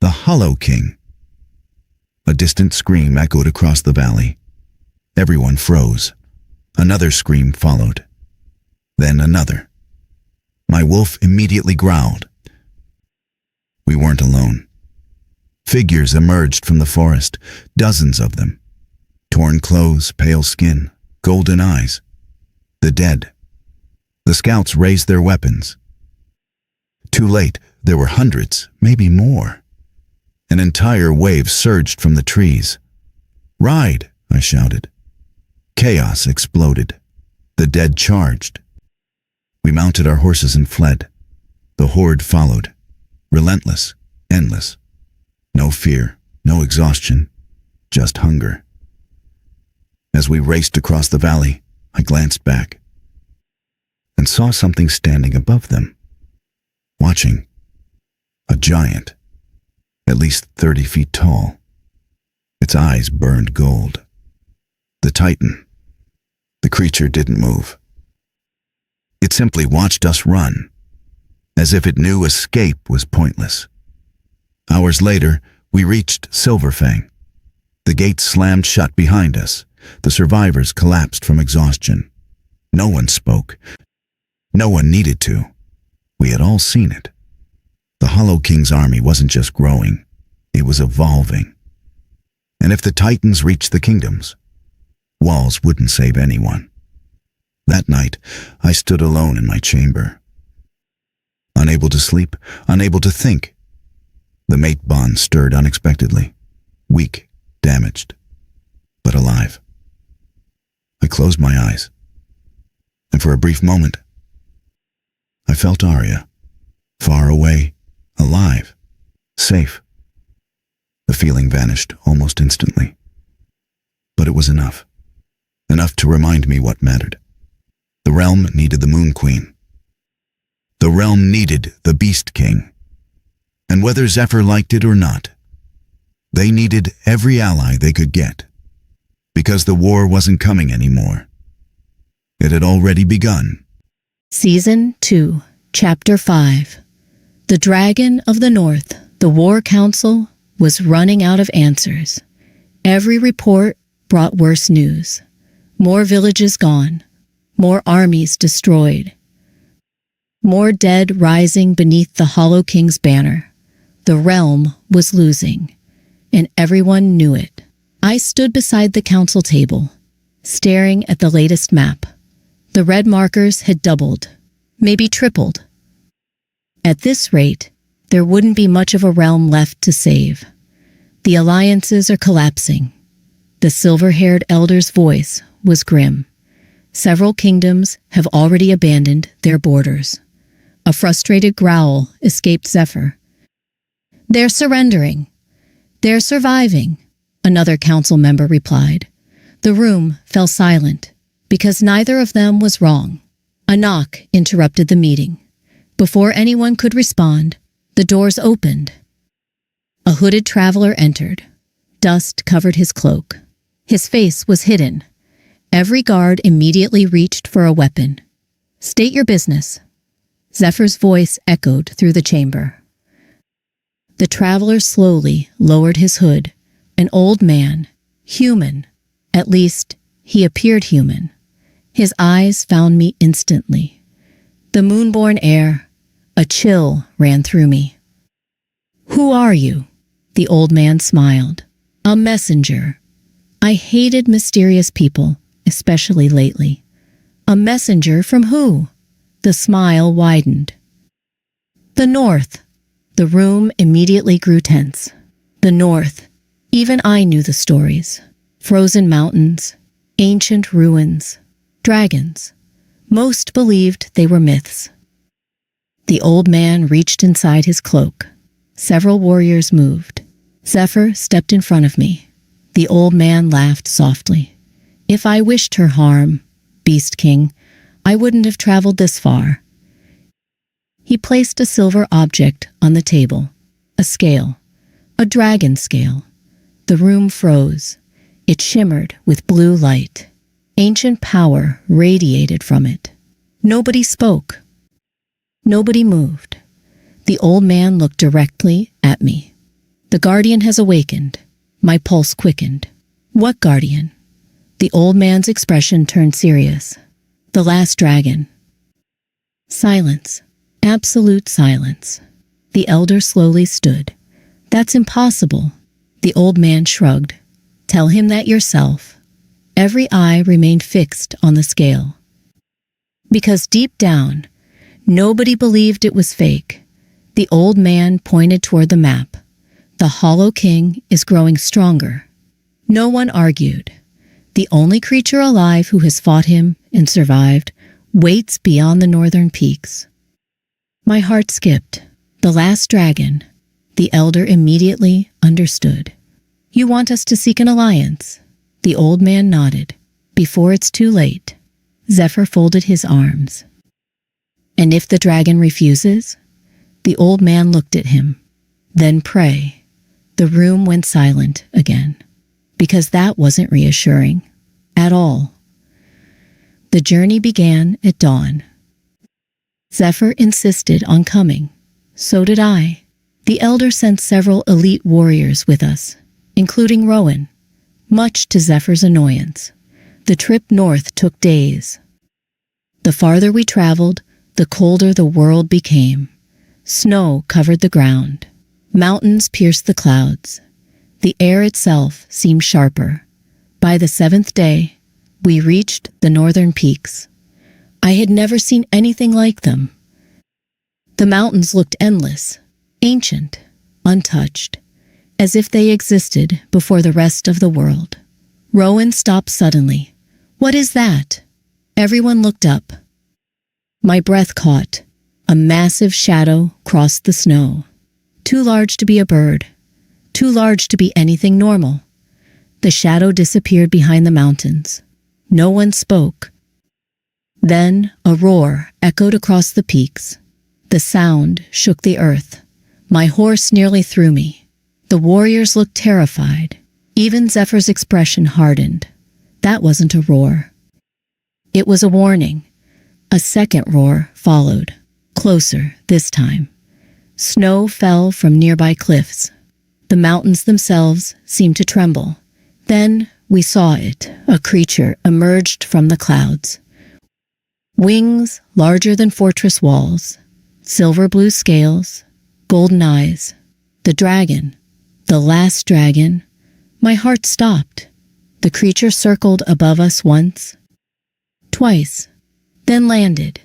The Hollow King. A distant scream echoed across the valley. Everyone froze. Another scream followed. Then another. My wolf immediately growled. We weren't alone. Figures emerged from the forest, dozens of them. Torn clothes, pale skin, golden eyes. The dead. The scouts raised their weapons. Too late, there were hundreds, maybe more. An entire wave surged from the trees. "Ride!" I shouted. Chaos exploded. The dead charged. We mounted our horses and fled. The horde followed. Relentless, endless. No fear, no exhaustion, just hunger. As we raced across the valley, I glanced back and saw something standing above them, watching. A giant, at least 30 feet tall. Its eyes burned gold. The Titan. The creature didn't move. It simply watched us run, as if it knew escape was pointless. Hours later, we reached Silverfang. The gates slammed shut behind us. The survivors collapsed from exhaustion. No one spoke. No one needed to. We had all seen it. The Hollow King's army wasn't just growing, it was evolving. And if the Titans reached the kingdoms, walls wouldn't save anyone. That night, I stood alone in my chamber. Unable to sleep, unable to think. The mate bond stirred unexpectedly. Weak, damaged, but alive. I closed my eyes, and for a brief moment, I felt Aria, far away, alive, safe. The feeling vanished almost instantly. But it was enough. Enough to remind me what mattered. The realm needed the Moon Queen. The realm needed the Beast King. And whether Zephyr liked it or not, they needed every ally they could get. Because the war wasn't coming anymore. It had already begun. Season 2, Chapter 5. The Dragon of the North. The War Council was running out of answers. Every report brought worse news. More villages gone. More armies destroyed. More dead rising beneath the Hollow King's banner. The realm was losing, and everyone knew it. I stood beside the council table, staring at the latest map. The red markers had doubled, maybe tripled. At this rate, there wouldn't be much of a realm left to save. The alliances are collapsing. The silver-haired elder's voice was grim. Several kingdoms have already abandoned their borders. A frustrated growl escaped Zephyr. "They're surrendering. They're surviving," another council member replied. The room fell silent, because neither of them was wrong. A knock interrupted the meeting. Before anyone could respond, the doors opened. A hooded traveler entered. Dust covered his cloak. His face was hidden. Every guard immediately reached for a weapon. "State your business." Zephyr's voice echoed through the chamber. The traveler slowly lowered his hood. An old man, human. At least, he appeared human. His eyes found me instantly. The moonborn air, a chill ran through me. "Who are you?" The old man smiled. "A messenger. I hated mysterious people, especially lately." "A messenger from who?" The smile widened. "The North." The room immediately grew tense. The North. Even I knew the stories. Frozen mountains, ancient ruins, dragons. Most believed they were myths. The old man reached inside his cloak. Several warriors moved. Zephyr stepped in front of me. The old man laughed softly. "If I wished her harm, Beast King, I wouldn't have traveled this far." He placed a silver object on the table. A scale. A dragon scale. The room froze. It shimmered with blue light. Ancient power radiated from it. Nobody spoke. Nobody moved. The old man looked directly at me. "The guardian has awakened." My pulse quickened. "What guardian?" The old man's expression turned serious. "The last dragon." Silence. Absolute silence. The elder slowly stood. "That's impossible." The old man shrugged. "Tell him that yourself." Every eye remained fixed on the scale. Because deep down, nobody believed it was fake. The old man pointed toward the map. "The Hollow King is growing stronger." No one argued. The only creature alive who has fought him and survived waits beyond the northern peaks. My heart skipped. The last dragon. The elder immediately understood. "You want us to seek an alliance?" The old man nodded. "Before it's too late." Zephyr folded his arms. "And if the dragon refuses?" The old man looked at him. "Then pray." The room went silent again, because that wasn't reassuring at all. The journey began at dawn. Zephyr insisted on coming. So did I. The elder sent several elite warriors with us, including Rowan, much to Zephyr's annoyance. The trip north took days. The farther we traveled, the colder the world became. Snow covered the ground. Mountains pierced the clouds. The air itself seemed sharper. By the 7th day, we reached the northern peaks. I had never seen anything like them. The mountains looked endless, ancient, untouched, as if they existed before the rest of the world. Rowan stopped suddenly. "What is that?" Everyone looked up. My breath caught. A massive shadow crossed the snow. Too large to be a bird. too large to be anything normal. The shadow disappeared behind the mountains. No one spoke. Then a roar echoed across the peaks. The sound shook the earth. My horse nearly threw me. The warriors looked terrified. Even Zephyr's expression hardened. That wasn't a roar. It was a warning. A second roar followed, closer this time. Snow fell from nearby cliffs. The mountains themselves seemed to tremble. Then we saw it. A creature emerged from the clouds. Wings larger than fortress walls, silver blue scales, golden eyes. The dragon, the last dragon. My heart stopped. The creature circled above us once, twice, then landed.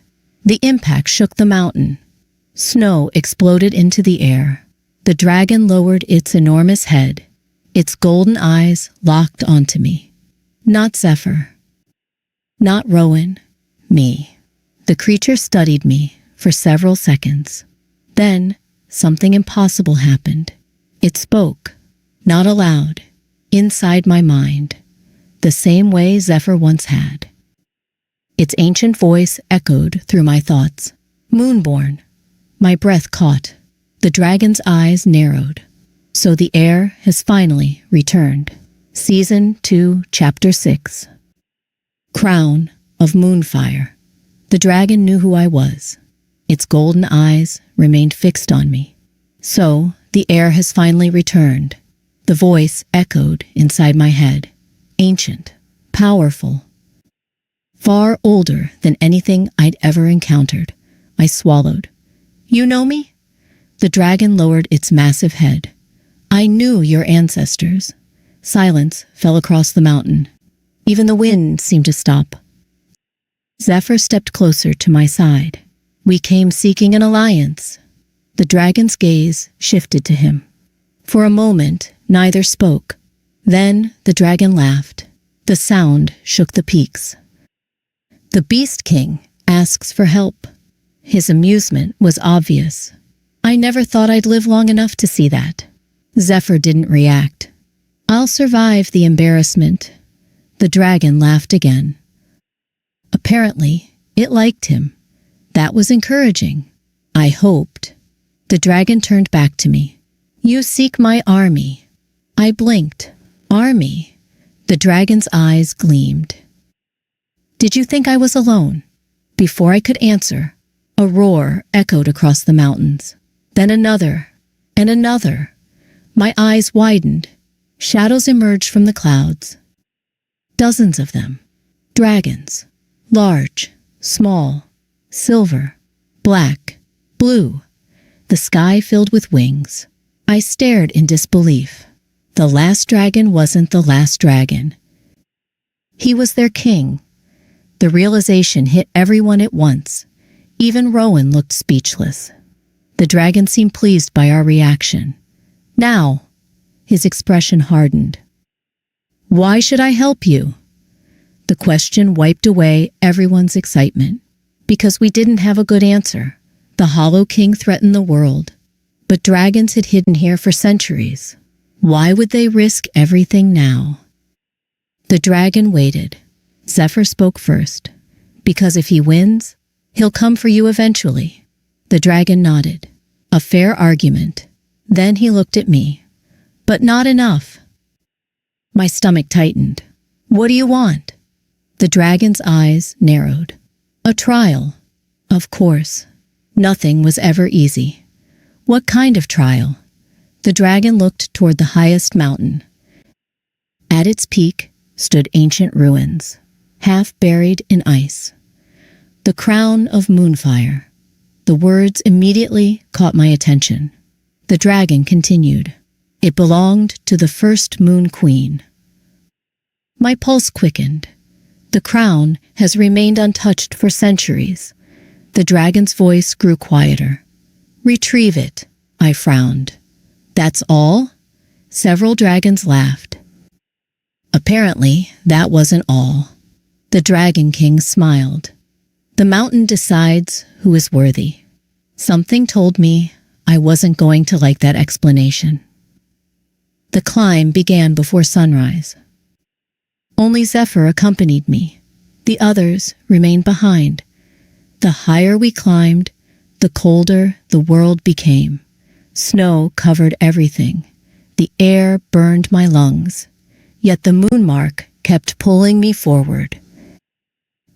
The impact shook the mountain. Snow exploded into the air. The dragon lowered its enormous head. Its golden eyes locked onto me. Not Zephyr. Not Rowan. Me. The creature studied me for several seconds. Then, something impossible happened. It spoke, not aloud, inside my mind, the same way Zephyr once had. Its ancient voice echoed through my thoughts. Moonborn. My breath caught. The dragon's eyes narrowed. So the heir has finally returned. Season 2, Chapter 6. Crown of Moonfire. The dragon knew who I was. Its golden eyes remained fixed on me. So the heir has finally returned. The voice echoed inside my head. Ancient, powerful, far older than anything I'd ever encountered. I swallowed. You know me? The dragon lowered its massive head. I knew your ancestors. Silence fell across the mountain. Even the wind seemed to stop. Zephyr stepped closer to my side. We came seeking an alliance. The dragon's gaze shifted to him. For a moment, neither spoke. Then the dragon laughed. The sound shook the peaks. The Beast King asks for help. His amusement was obvious. I never thought I'd live long enough to see that. Zephyr didn't react. I'll survive the embarrassment. The dragon laughed again. Apparently, it liked him. That was encouraging. I hoped. The dragon turned back to me. You seek my army. I blinked. Army? The dragon's eyes gleamed. Did you think I was alone? Before I could answer, a roar echoed across the mountains. Then another, and another. My eyes widened. Shadows emerged from the clouds. Dozens of them. Dragons. Large, small, silver, black, blue. The sky filled with wings. I stared in disbelief. The last dragon wasn't the last dragon. He was their king. The realization hit everyone at once. Even Rowan looked speechless. The dragon seemed pleased by our reaction. Now, his expression hardened. Why should I help you? The question wiped away everyone's excitement. Because we didn't have a good answer. The Hollow King threatened the world. But dragons had hidden here for centuries. Why would they risk everything now? The dragon waited. Zephyr spoke first. Because if he wins, he'll come for you eventually. The dragon nodded. A fair argument. Then he looked at me. But not enough. My stomach tightened. What do you want? The dragon's eyes narrowed. A trial. Of course. Nothing was ever easy. What kind of trial? The dragon looked toward the highest mountain. At its peak stood ancient ruins, half buried in ice. The crown of Moonfire. The words immediately caught my attention. The dragon continued. It belonged to the first Moon Queen. My pulse quickened. The crown has remained untouched for centuries. The dragon's voice grew quieter. Retrieve it, I frowned. That's all? Several dragons laughed. Apparently, that wasn't all. The Dragon King smiled. The mountain decides who is worthy. Something told me I wasn't going to like that explanation. The climb began before sunrise. Only Zephyr accompanied me. The others remained behind. The higher we climbed, the colder the world became. Snow covered everything. The air burned my lungs. Yet the moon mark kept pulling me forward,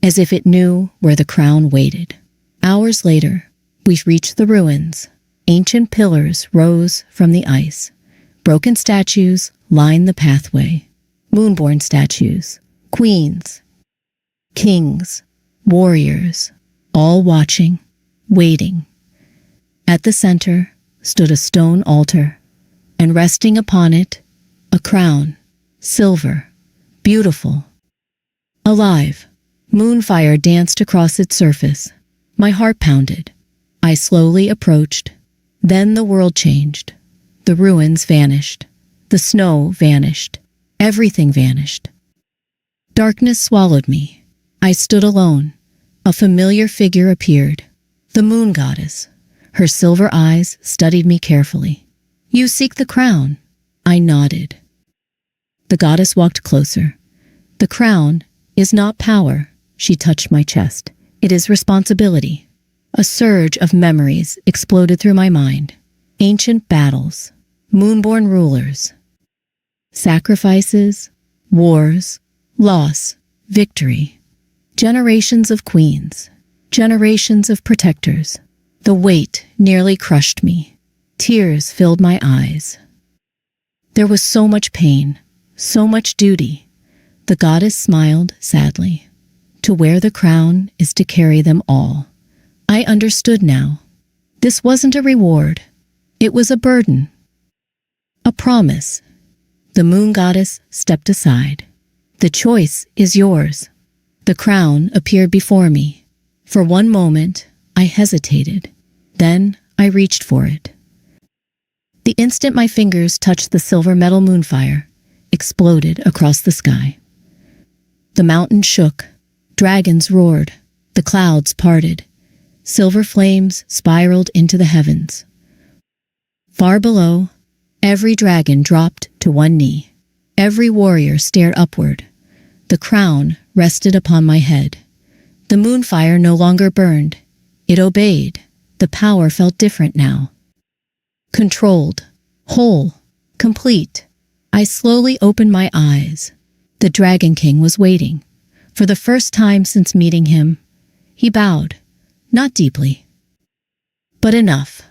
as if it knew where the crown waited. Hours later, we reached the ruins. Ancient pillars rose from the ice. Broken statues lined the pathway. Moonborn statues, queens, kings, warriors, all watching, waiting. At the center stood a stone altar, and resting upon it, a crown, silver, beautiful, alive. Moonfire danced across its surface. My heart pounded. I slowly approached. Then the world changed. The ruins vanished. The snow vanished. Everything vanished. Darkness swallowed me. I stood alone. A familiar figure appeared. The moon goddess. Her silver eyes studied me carefully. "You seek the crown." I nodded. The goddess walked closer. "The crown is not power." She touched my chest. "It is responsibility." A surge of memories exploded through my mind. Ancient battles, moonborn rulers, sacrifices, wars, loss, victory. Generations of queens, generations of protectors. The weight nearly crushed me. Tears filled my eyes. There was so much pain, so much duty. The goddess smiled sadly. To wear the crown is to carry them all. I understood now. This wasn't a reward. It was a burden. A promise. The moon goddess stepped aside. "The choice is yours." The crown appeared before me. For one moment, I hesitated. Then I reached for it. The instant my fingers touched the silver metal moonfire, exploded across the sky. The mountain shook. Dragons roared. The clouds parted. Silver flames spiraled into the heavens. Far below, every dragon dropped to one knee. Every warrior stared upward. The crown rested upon my head. The moonfire no longer burned. It obeyed. The power felt different now. Controlled, whole, complete. I slowly opened my eyes. The Dragon King was waiting. For the first time since meeting him, he bowed, not deeply, but enough.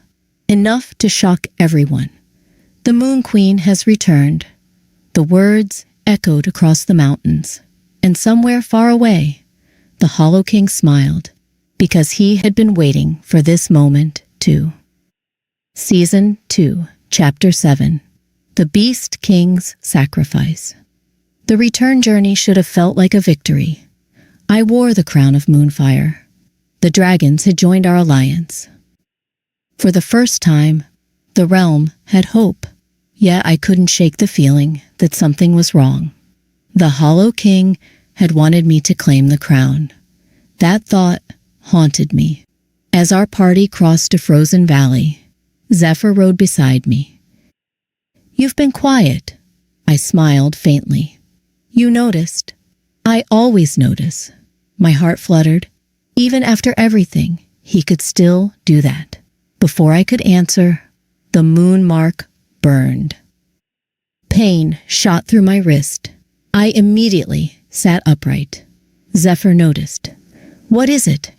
Enough to shock everyone. "The Moon Queen has returned." The words echoed across the mountains, and somewhere far away, the Hollow King smiled, because he had been waiting for this moment too. Season 2, Chapter 7. The Beast King's Sacrifice. The return journey should have felt like a victory. I wore the crown of Moonfire. The dragons had joined our alliance. For the first time, the realm had hope. Yet I couldn't shake the feeling that something was wrong. The Hollow King had wanted me to claim the crown. That thought haunted me. As our party crossed a frozen valley, Zephyr rode beside me. "You've been quiet." I smiled faintly. "You noticed." "I always notice." My heart fluttered. Even after everything, he could still do that. Before I could answer, the moon mark burned. Pain shot through my wrist. I immediately sat upright. Zephyr noticed. "What is it?"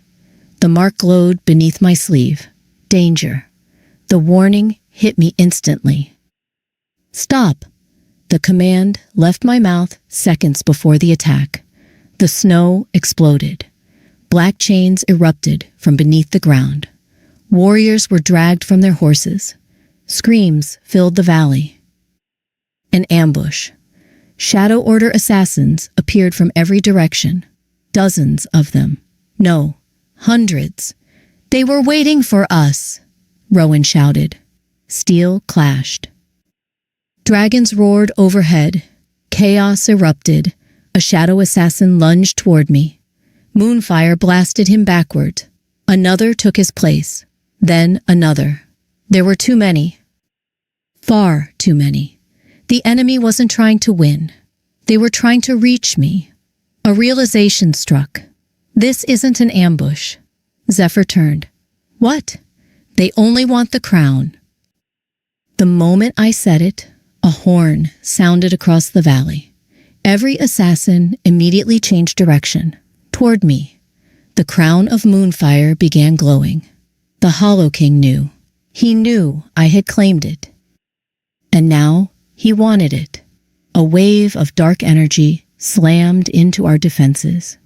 The mark glowed beneath my sleeve. Danger. The warning hit me instantly. "Stop." The command left my mouth seconds before the attack. The snow exploded. Black chains erupted from beneath the ground. Warriors were dragged from their horses. Screams filled the valley. An ambush. Shadow Order assassins appeared from every direction. Dozens of them. No, hundreds. "They were waiting for us," Rowan shouted. Steel clashed. Dragons roared overhead. Chaos erupted. A shadow assassin lunged toward me. Moonfire blasted him backward. Another took his place. Then another. There were too many. Far too many. The enemy wasn't trying to win. They were trying to reach me. A realization struck. This isn't an ambush. Zephyr turned. What? They only want the crown. The moment I said it, a horn sounded across the valley. Every assassin immediately changed direction, toward me. The crown of moonfire began glowing. The Hollow King knew. He knew I had claimed it. And now he wanted it. A wave of dark energy slammed into our defenses.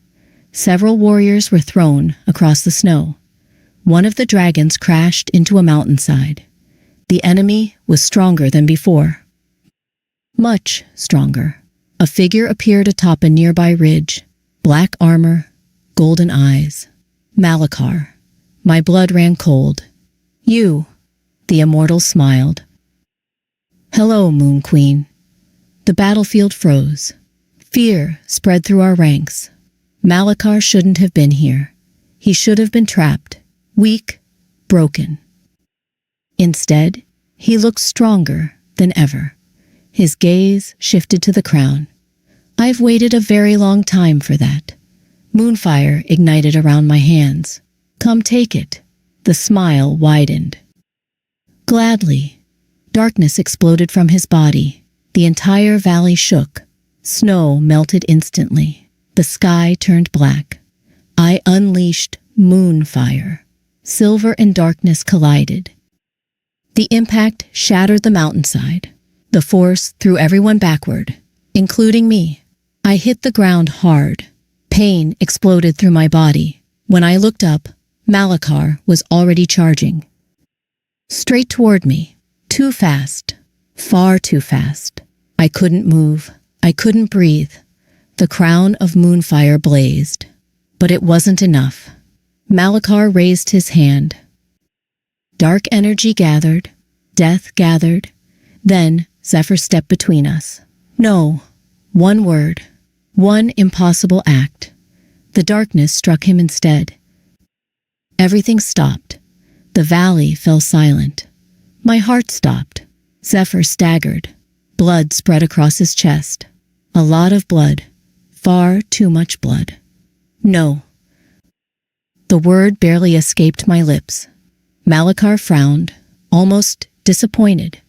Several warriors were thrown across the snow. One of the dragons crashed into a mountainside. The enemy was stronger than before. Much stronger. A figure appeared atop a nearby ridge. Black armor, golden eyes. Malachar. My blood ran cold. You, the immortal smiled. Hello, Moon Queen. The battlefield froze. Fear spread through our ranks. Malachar shouldn't have been here. He should have been trapped, weak, broken. Instead, he looked stronger than ever. His gaze shifted to the crown. I've waited a very long time for that. Moonfire ignited around my hands. Come take it. The smile widened. Gladly. Darkness exploded from his body. The entire valley shook. Snow melted instantly. The sky turned black. I unleashed moonfire. Silver and darkness collided. The impact shattered the mountainside. The force threw everyone backward, including me. I hit the ground hard. Pain exploded through my body. When I looked up, Malachar was already charging. Straight toward me. Too fast. Far too fast. I couldn't move. I couldn't breathe. The crown of moonfire blazed. But it wasn't enough. Malachar raised his hand. Dark energy gathered. Death gathered. Then Zephyr stepped between us. No. One word. One impossible act. The darkness struck him instead. Everything stopped. The valley fell silent. My heart stopped. Zephyr staggered. Blood spread across his chest. A lot of blood. Far too much blood. No. The word barely escaped my lips. Malachar frowned, almost disappointed.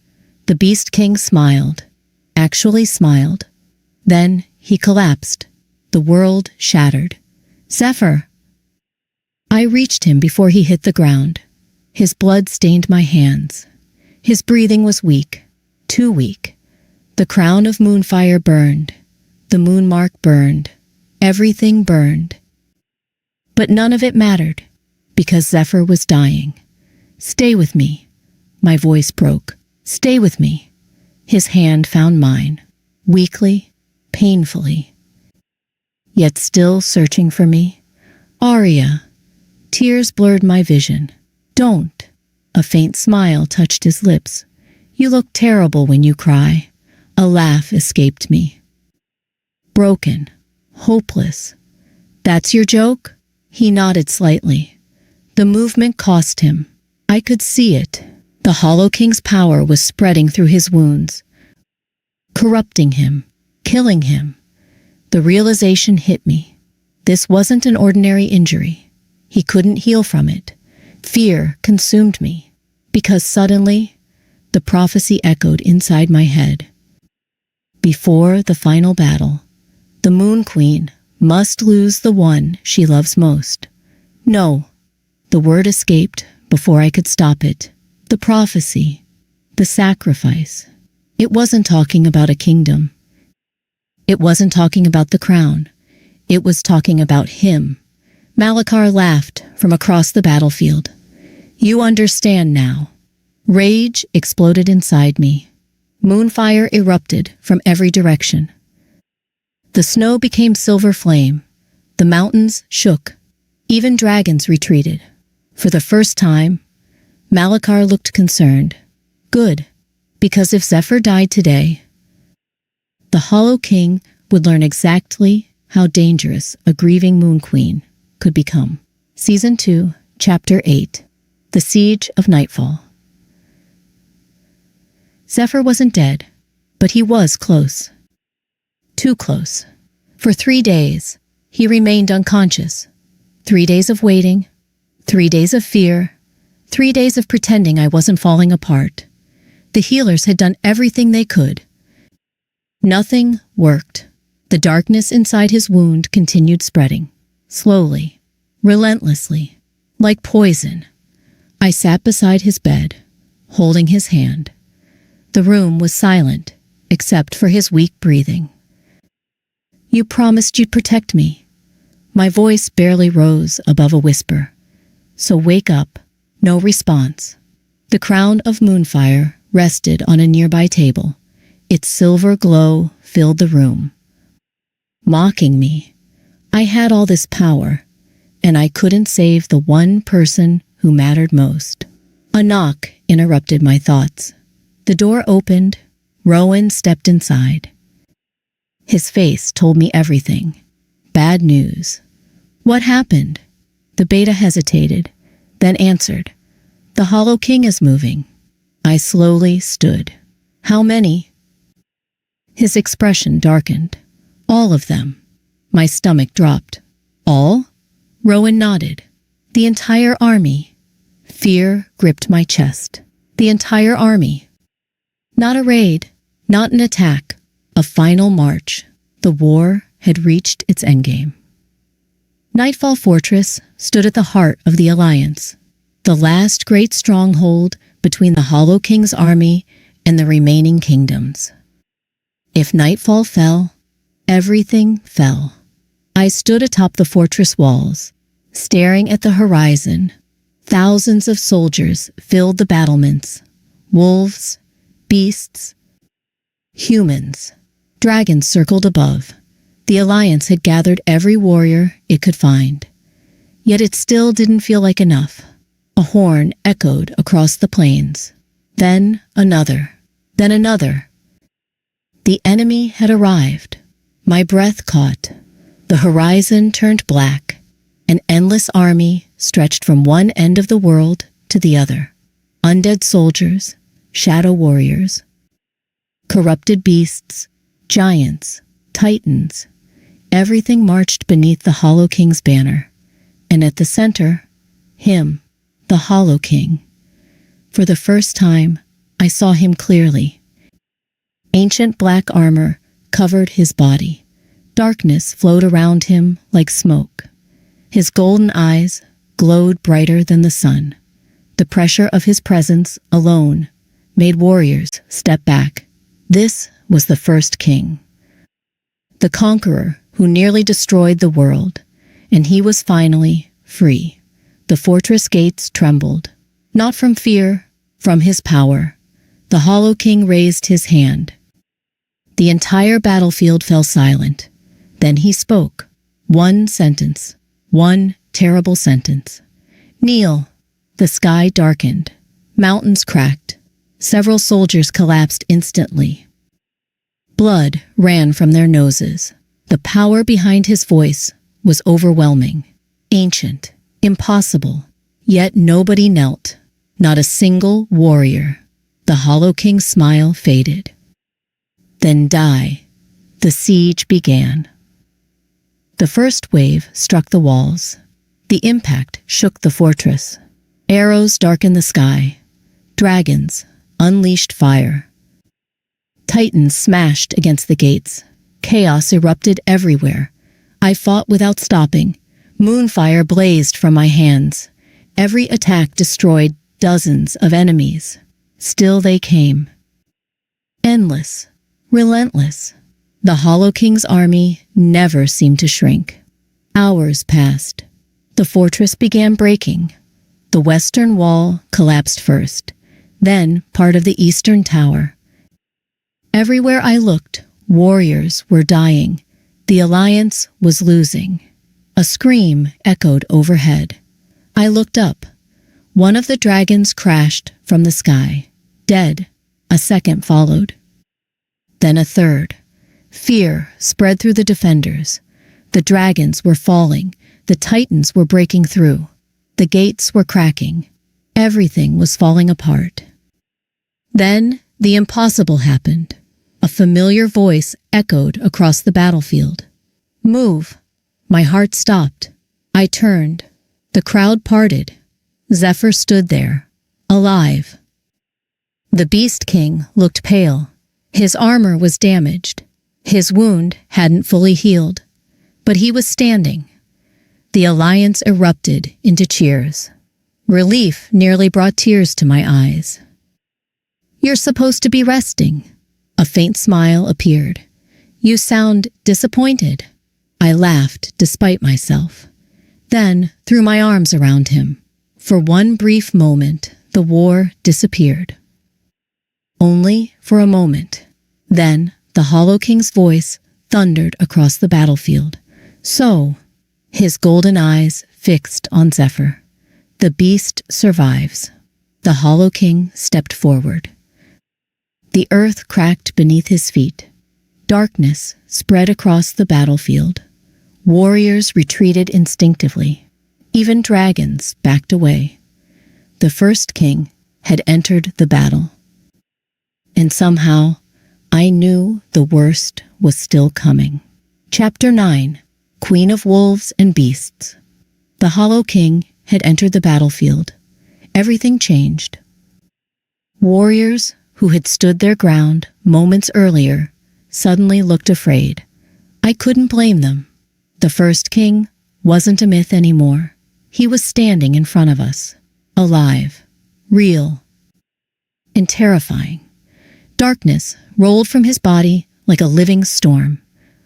The Beast King smiled. Actually smiled. Then he collapsed. The world shattered. Zephyr! I reached him before he hit the ground. His blood stained my hands. His breathing was weak. Too weak. The crown of moonfire burned. The moon mark burned. Everything burned. But none of it mattered, because Zephyr was dying. Stay with me. My voice broke. Stay with me. His hand found mine. Weakly, painfully. Yet still searching for me. Aria. Tears blurred my vision. Don't. A faint smile touched his lips. You look terrible when you cry. A laugh escaped me. Broken. Hopeless. That's your joke? He nodded slightly. The movement cost him. I could see it. The Hollow King's power was spreading through his wounds, corrupting him, killing him. The realization hit me. This wasn't an ordinary injury. He couldn't heal from it. Fear consumed me, because suddenly, the prophecy echoed inside my head. Before the final battle, the Moon Queen must lose the one she loves most. No, the word escaped before I could stop it. The prophecy, the sacrifice. It wasn't talking about a kingdom. It wasn't talking about the crown. It was talking about him. Malachar laughed from across the battlefield. You understand now. Rage exploded inside me. Moonfire erupted from every direction. The snow became silver flame. The mountains shook. Even dragons retreated. For the first time, Malachar looked concerned. Good, because if Zephyr died today, the Hollow King would learn exactly how dangerous a grieving Moon Queen could become. Season 2, Chapter 8. The Siege of Nightfall. Zephyr wasn't dead. but he was close. Too close. For 3 days, he remained unconscious. 3 days of waiting, 3 days of fear, 3 days of pretending I wasn't falling apart. The healers had done everything they could. Nothing worked. The darkness inside his wound continued spreading, slowly, relentlessly, like poison. I sat beside his bed, holding his hand. The room was silent, except for his weak breathing. "You promised you'd protect me." My voice barely rose above a whisper. "So wake up." No response. The crown of moonfire rested on a nearby table. Its silver glow filled the room. Mocking me. I had all this power, and I couldn't save the one person who mattered most. A knock interrupted my thoughts. The door opened. Rowan stepped inside. His face told me everything. Bad news. "What happened?" The beta hesitated, then answered. "The Hollow King is moving." I slowly stood. "How many?" His expression darkened. "All of them." My stomach dropped. "All?" Rowan nodded. "The entire army." Fear gripped my chest. The entire army. Not a raid, not an attack, a final march. The war had reached its endgame. Nightfall Fortress stood at the heart of the Alliance, the last great stronghold between the Hollow King's army and the remaining kingdoms. If Nightfall fell, everything fell. I stood atop the fortress walls, staring at the horizon. Thousands of soldiers filled the battlements. Wolves, beasts, humans. Dragons circled above. The Alliance had gathered every warrior it could find. Yet it still didn't feel like enough. A horn echoed across the plains. Then another. Then another. The enemy had arrived. My breath caught. The horizon turned black. An endless army stretched from one end of the world to the other. Undead soldiers, shadow warriors, corrupted beasts, giants, titans. Everything marched beneath the Hollow King's banner. And at the center, him, the Hollow King. For the first time, I saw him clearly. Ancient black armor covered his body. Darkness flowed around him like smoke. His golden eyes glowed brighter than the sun. The pressure of his presence alone made warriors step back. This was the first king. The conqueror who nearly destroyed the world, and he was finally free. The fortress gates trembled, not from fear, from his power. The Hollow King raised his hand. The entire battlefield fell silent. Then he spoke. One sentence. One terrible sentence. "Kneel." The sky darkened. Mountains cracked. Several soldiers collapsed instantly. Blood ran from their noses. The power behind his voice was overwhelming. Ancient. Impossible. Yet nobody knelt. Not a single warrior. The Hollow King's smile faded. Then die. The siege began. The first wave struck the walls. The impact shook the fortress. Arrows darkened the sky. Dragons unleashed fire. Titans smashed against the gates. Chaos erupted everywhere. I fought without stopping. Moonfire blazed from my hands. Every attack destroyed dozens of enemies. Still they came. Endless. Relentless. The Hollow King's army never seemed to shrink. Hours passed. The fortress began breaking. The western wall collapsed first, then part of the eastern tower. Everywhere I looked, warriors were dying. The Alliance was losing. A scream echoed overhead. I looked up. One of the dragons crashed from the sky. Dead. A second followed. Then a third. Fear spread through the defenders. The dragons were falling. The titans were breaking through. The gates were cracking. Everything was falling apart. Then the impossible happened. A familiar voice echoed across the battlefield. Move. My heart stopped. I turned. The crowd parted. Zephyr stood there, alive. The Beast King looked pale. His armor was damaged. His wound hadn't fully healed, but he was standing. The alliance erupted into cheers. Relief nearly brought tears to my eyes. You're supposed to be resting. A faint smile appeared. You sound disappointed. I laughed despite myself, then threw my arms around him. For one brief moment, the war disappeared. Only for a moment. Then the Hollow King's voice thundered across the battlefield. So, his golden eyes fixed on Zephyr. The beast survives. The Hollow King stepped forward. The earth cracked beneath his feet. Darkness spread across the battlefield. Warriors retreated instinctively. Even dragons backed away. The first king had entered the battle. And somehow, I knew the worst was still coming. Chapter 9, Queen of Wolves and Beasts. The Hollow King had entered the battlefield. Everything changed. Warriors who had stood their ground moments earlier suddenly looked afraid. I couldn't blame them. The first king wasn't a myth anymore. He was standing in front of us, alive, real, and terrifying. Darkness rolled from his body like a living storm.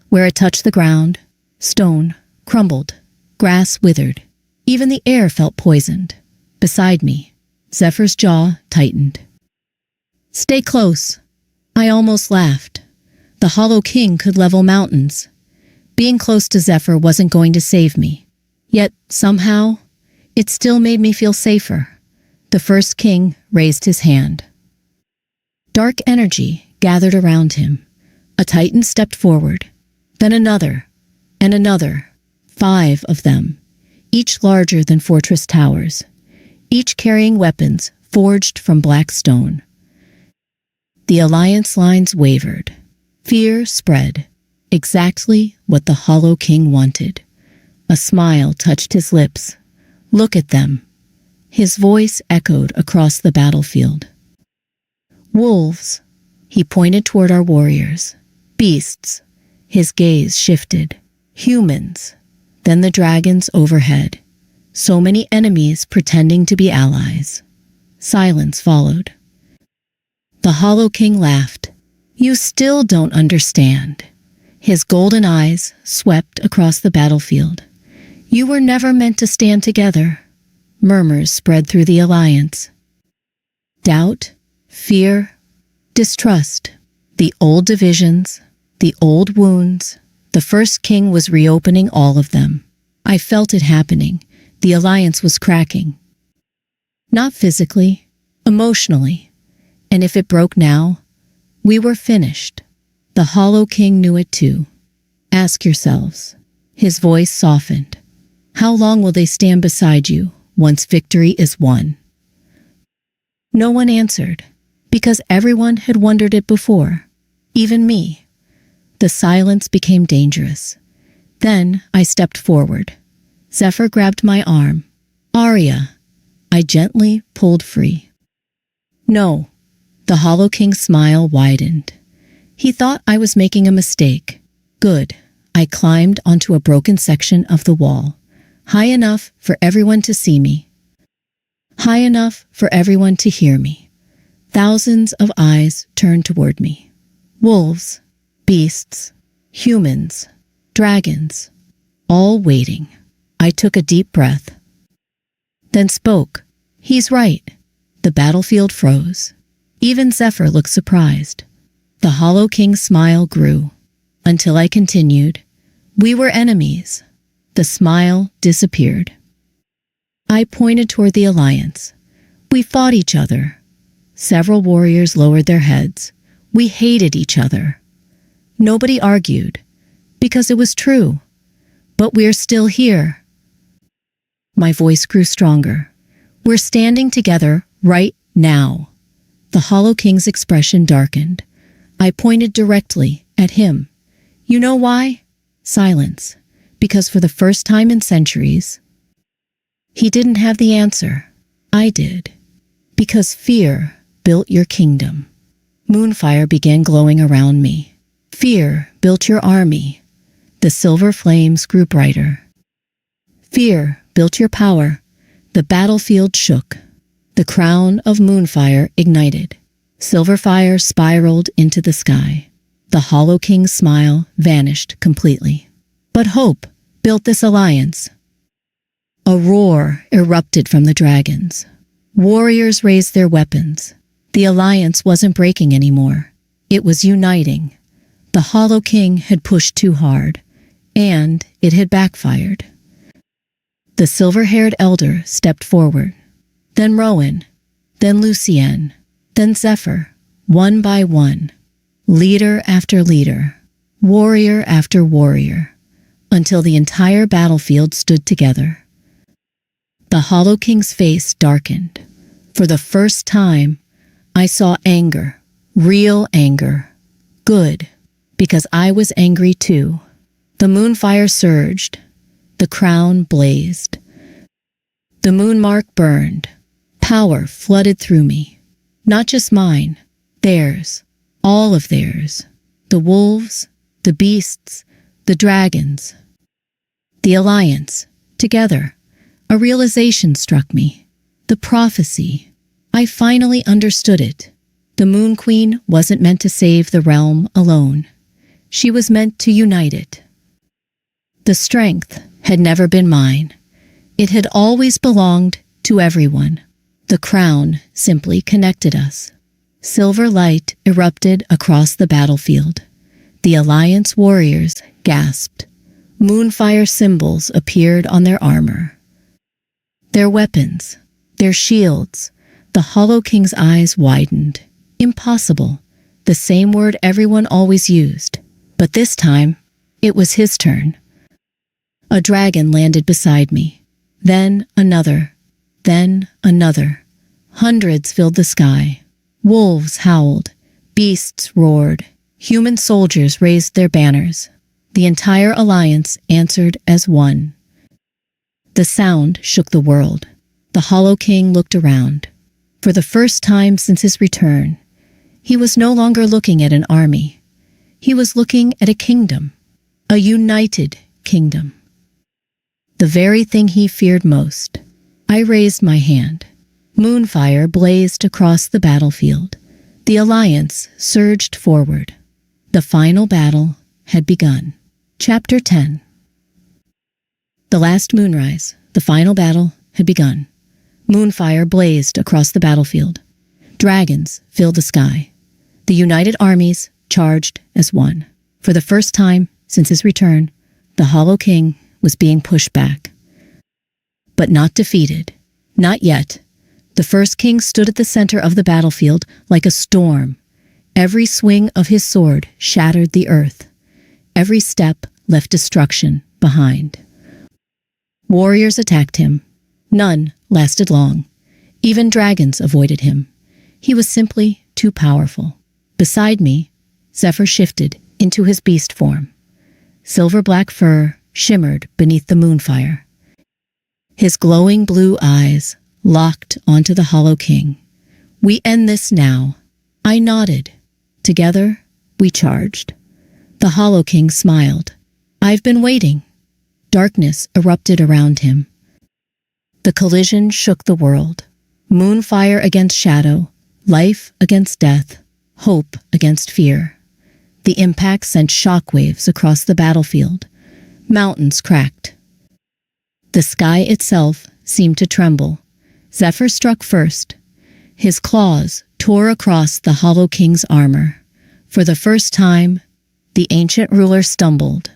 Where it touched the ground, stone crumbled, grass withered. Even the air felt poisoned. Beside me, Zephyr's jaw tightened. Stay close. I almost laughed. The Hollow King could level mountains. Being close to Zephyr wasn't going to save me. Yet, somehow, it still made me feel safer. The first king raised his hand. Dark energy gathered around him. A titan stepped forward. Then another, and another. 5 of them, each larger than fortress towers, each carrying weapons forged from black stone. The alliance lines wavered. Fear spread. Exactly what the Hollow King wanted. A smile touched his lips. Look at them. His voice echoed across the battlefield. Wolves. He pointed toward our warriors. Beasts. His gaze shifted. Humans. Then the dragons overhead. So many enemies pretending to be allies. Silence followed. The Hollow King laughed. You still don't understand. His golden eyes swept across the battlefield. You were never meant to stand together. Murmurs spread through the alliance. Doubt, fear, distrust. The old divisions, the old wounds. The first king was reopening all of them. I felt it happening. The alliance was cracking. Not physically, emotionally. And if it broke now, we were finished. The Hollow King knew it too. Ask yourselves. His voice softened. How long will they stand beside you once victory is won? No one answered, because everyone had wondered it before, even me. The silence became dangerous. Then I stepped forward. Zephyr grabbed my arm. Aria. I gently pulled free. No. The Hollow King's smile widened. He thought I was making a mistake. Good. I climbed onto a broken section of the wall, high enough for everyone to see me, high enough for everyone to hear me. Thousands of eyes turned toward me. Wolves, beasts, humans, dragons, all waiting. I took a deep breath, then spoke. He's right. The battlefield froze. Even Zephyr looked surprised. The Hollow King's smile grew, until I continued. We were enemies. The smile disappeared. I pointed toward the alliance. We fought each other. Several warriors lowered their heads. We hated each other. Nobody argued, because it was true. But we're still here. My voice grew stronger. We're standing together right now. The Hollow King's expression darkened. I pointed directly at him. You know why? Silence. Because for the first time in centuries, he didn't have the answer. I did. Because fear built your kingdom. Moonfire began glowing around me. Fear built your army. The silver flames grew brighter. Fear built your power. The battlefield shook. The crown of Moonfire ignited. Silver fire spiraled into the sky. The Hollow King's smile vanished completely. But hope built this alliance. A roar erupted from the dragons. Warriors raised their weapons. The alliance wasn't breaking anymore. It was uniting. The Hollow King had pushed too hard, and it had backfired. The silver-haired elder stepped forward. Then Rowan, then Lucien, then Zephyr, one by one. Leader after leader, warrior after warrior, until the entire battlefield stood together. The Hollow King's face darkened. For the first time, I saw anger, real anger. Good, because I was angry too. The moonfire surged. The crown blazed. The moon mark burned. Power flooded through me. Not just mine, theirs, all of theirs. The wolves, the beasts, the dragons. The alliance, together. A realization struck me. The prophecy. I finally understood it. The Moon Queen wasn't meant to save the realm alone. She was meant to unite it. The strength had never been mine. It had always belonged to everyone. The crown simply connected us. Silver light erupted across the battlefield. The Alliance warriors gasped. Moonfire symbols appeared on their armor. Their weapons, their shields. The Hollow King's eyes widened. Impossible. The same word everyone always used. But this time, it was his turn. A dragon landed beside me. Then another. Then another. Hundreds filled the sky. Wolves howled. Beasts roared. Human soldiers raised their banners. The entire alliance answered as one. The sound shook the world. The Hollow King looked around. For the first time since his return, he was no longer looking at an army. He was looking at a kingdom. A united kingdom. The very thing he feared most. I raised my hand. Moonfire blazed across the battlefield. The alliance surged forward. The final battle had begun. Chapter 10. The last moonrise, the final battle, had begun. Moonfire blazed across the battlefield. Dragons filled the sky. The united armies charged as one. For the first time since his return, the Hollow King was being pushed back. But not defeated. Not yet. The first king stood at the center of the battlefield like a storm. Every swing of his sword shattered the earth. Every step left destruction behind. Warriors attacked him. None lasted long. Even dragons avoided him. He was simply too powerful. Beside me, Zephyr shifted into his beast form. Silver-black fur shimmered beneath the moonfire. His glowing blue eyes locked onto the Hollow King. We end this now. I nodded. Together, we charged. The Hollow King smiled. I've been waiting. Darkness erupted around him. The collision shook the world. Moonfire against shadow, life against death, hope against fear. The impact sent shockwaves across the battlefield. Mountains cracked. The sky itself seemed to tremble. Zephyr struck first. His claws tore across the Hollow King's armor. For the first time, the ancient ruler stumbled.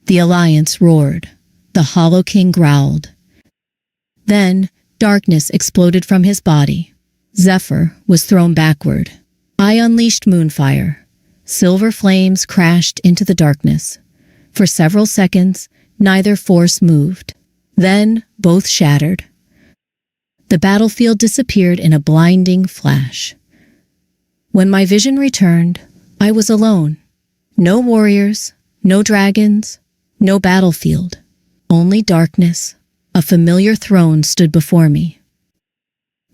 The alliance roared. The Hollow King growled. Then, darkness exploded from his body. Zephyr was thrown backward. I unleashed Moonfire. Silver flames crashed into the darkness. For several seconds, neither force moved. Then, both shattered. The battlefield disappeared in a blinding flash. When my vision returned, I was alone. No warriors, no dragons, no battlefield. Only darkness. A familiar throne stood before me.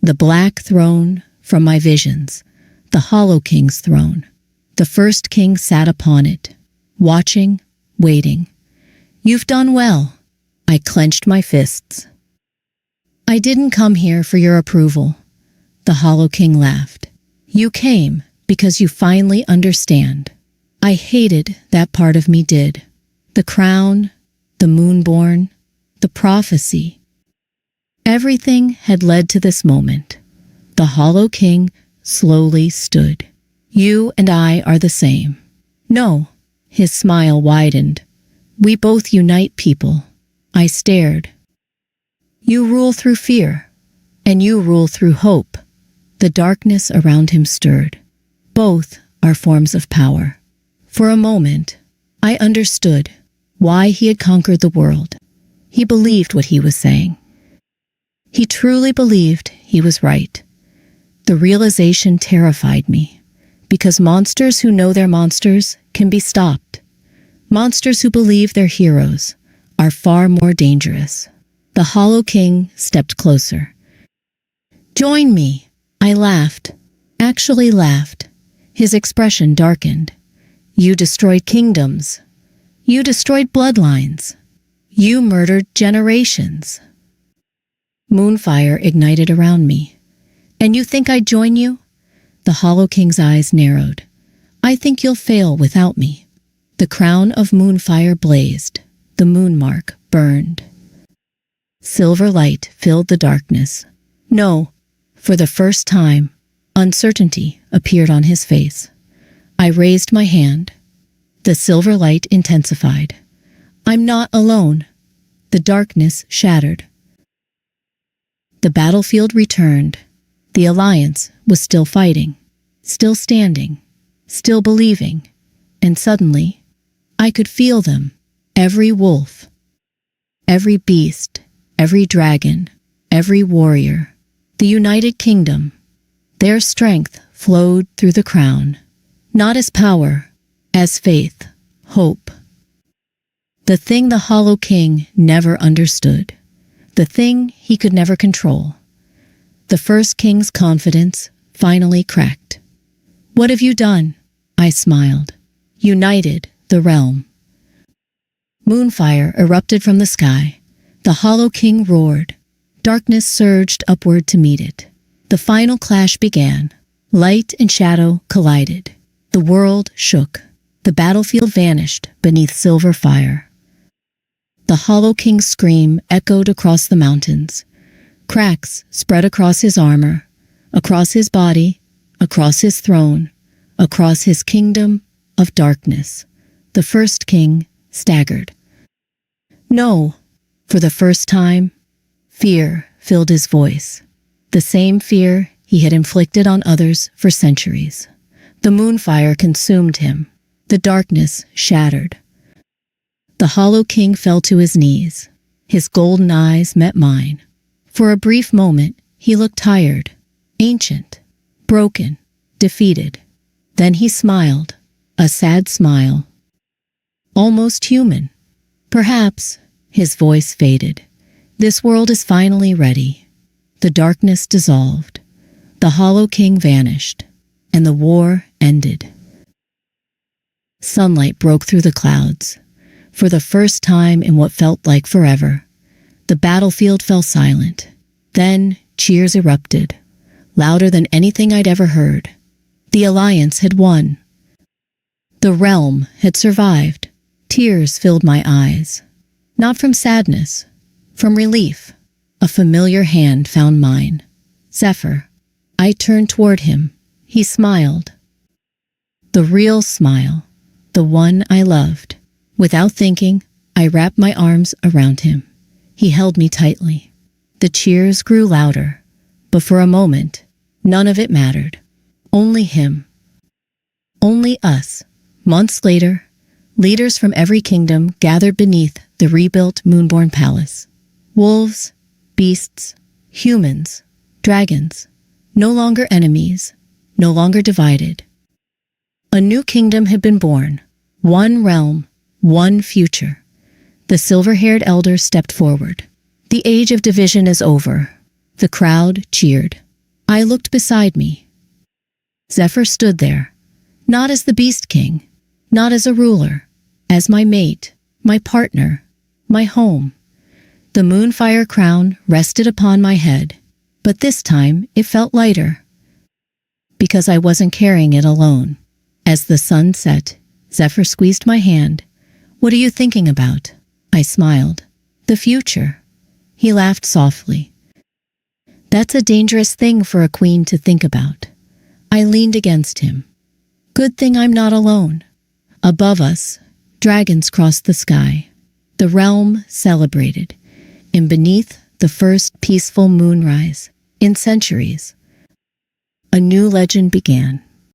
The black throne from my visions, the Hollow King's throne. The first king sat upon it, watching, waiting. You've done well. I clenched my fists. I didn't come here for your approval. The Hollow King laughed. You came because you finally understand. I hated that part of me did. The crown, the moonborn, the prophecy. Everything had led to this moment. The Hollow King slowly stood. You and I are the same. No, his smile widened. We both unite people. I stared. You rule through fear, and you rule through hope. The darkness around him stirred. Both are forms of power. For a moment, I understood why he had conquered the world. He believed what he was saying. He truly believed he was right. The realization terrified me, because monsters who know they're monsters can be stopped. Monsters who believe they're heroes are far more dangerous. The Hollow King stepped closer. Join me, I laughed. Actually laughed. His expression darkened. You destroyed kingdoms. You destroyed bloodlines. You murdered generations. Moonfire ignited around me. And you think I'd join you? The Hollow King's eyes narrowed. I think you'll fail without me. The crown of moonfire blazed. The moon mark burned. Silver light filled the darkness. No, for the first time, uncertainty appeared on his face. I raised my hand. The silver light intensified. I'm not alone. The darkness shattered. The battlefield returned. The Alliance was still fighting, still standing, still believing, and suddenly, I could feel them. Every wolf, every beast, every dragon, every warrior, the United Kingdom. Their strength flowed through the crown, not as power, as faith, hope. The thing the Hollow King never understood, the thing he could never control. The first king's confidence finally cracked. What have you done? I smiled. United the realm. Moonfire erupted from the sky. The Hollow King roared. Darkness surged upward to meet it. The final clash began. Light and shadow collided. The world shook. The battlefield vanished beneath silver fire. The Hollow King's scream echoed across the mountains. Cracks spread across his armor, across his body, across his throne, across his kingdom of darkness. The first king staggered. No, for the first time, fear filled his voice. The same fear he had inflicted on others for centuries. The moonfire consumed him. The darkness shattered. The Hollow King fell to his knees. His golden eyes met mine. For a brief moment, he looked tired, ancient, broken, defeated. Then he smiled, a sad smile. Almost human. Perhaps, his voice faded. This world is finally ready. The darkness dissolved. The Hollow King vanished, and the war ended. Sunlight broke through the clouds. For the first time in what felt like forever, the battlefield fell silent. Then cheers erupted, louder than anything I'd ever heard. The Alliance had won. The realm had survived. Tears filled my eyes. Not from sadness, from relief. A familiar hand found mine. Zephyr. I turned toward him. He smiled. The real smile, the one I loved. Without thinking, I wrapped my arms around him. He held me tightly. The cheers grew louder, but for a moment, none of it mattered. Only him. Only us. Months later, leaders from every kingdom gathered beneath the rebuilt Moonborn Palace. Wolves, beasts, humans, dragons, no longer enemies, no longer divided. A new kingdom had been born. One realm, one future. The silver-haired elder stepped forward. The age of division is over. The crowd cheered. I looked beside me. Zephyr stood there, not as the Beast King, not as a ruler, as my mate, my partner, my home. The moonfire crown rested upon my head, but this time it felt lighter, because I wasn't carrying it alone. As the sun set, Zephyr squeezed my hand. "What are you thinking about?" I smiled. "The future." He laughed softly. "That's a dangerous thing for a queen to think about." I leaned against him. "Good thing I'm not alone." Above us, dragons crossed the sky. The realm celebrated, and beneath the first peaceful moonrise in centuries, a new legend began.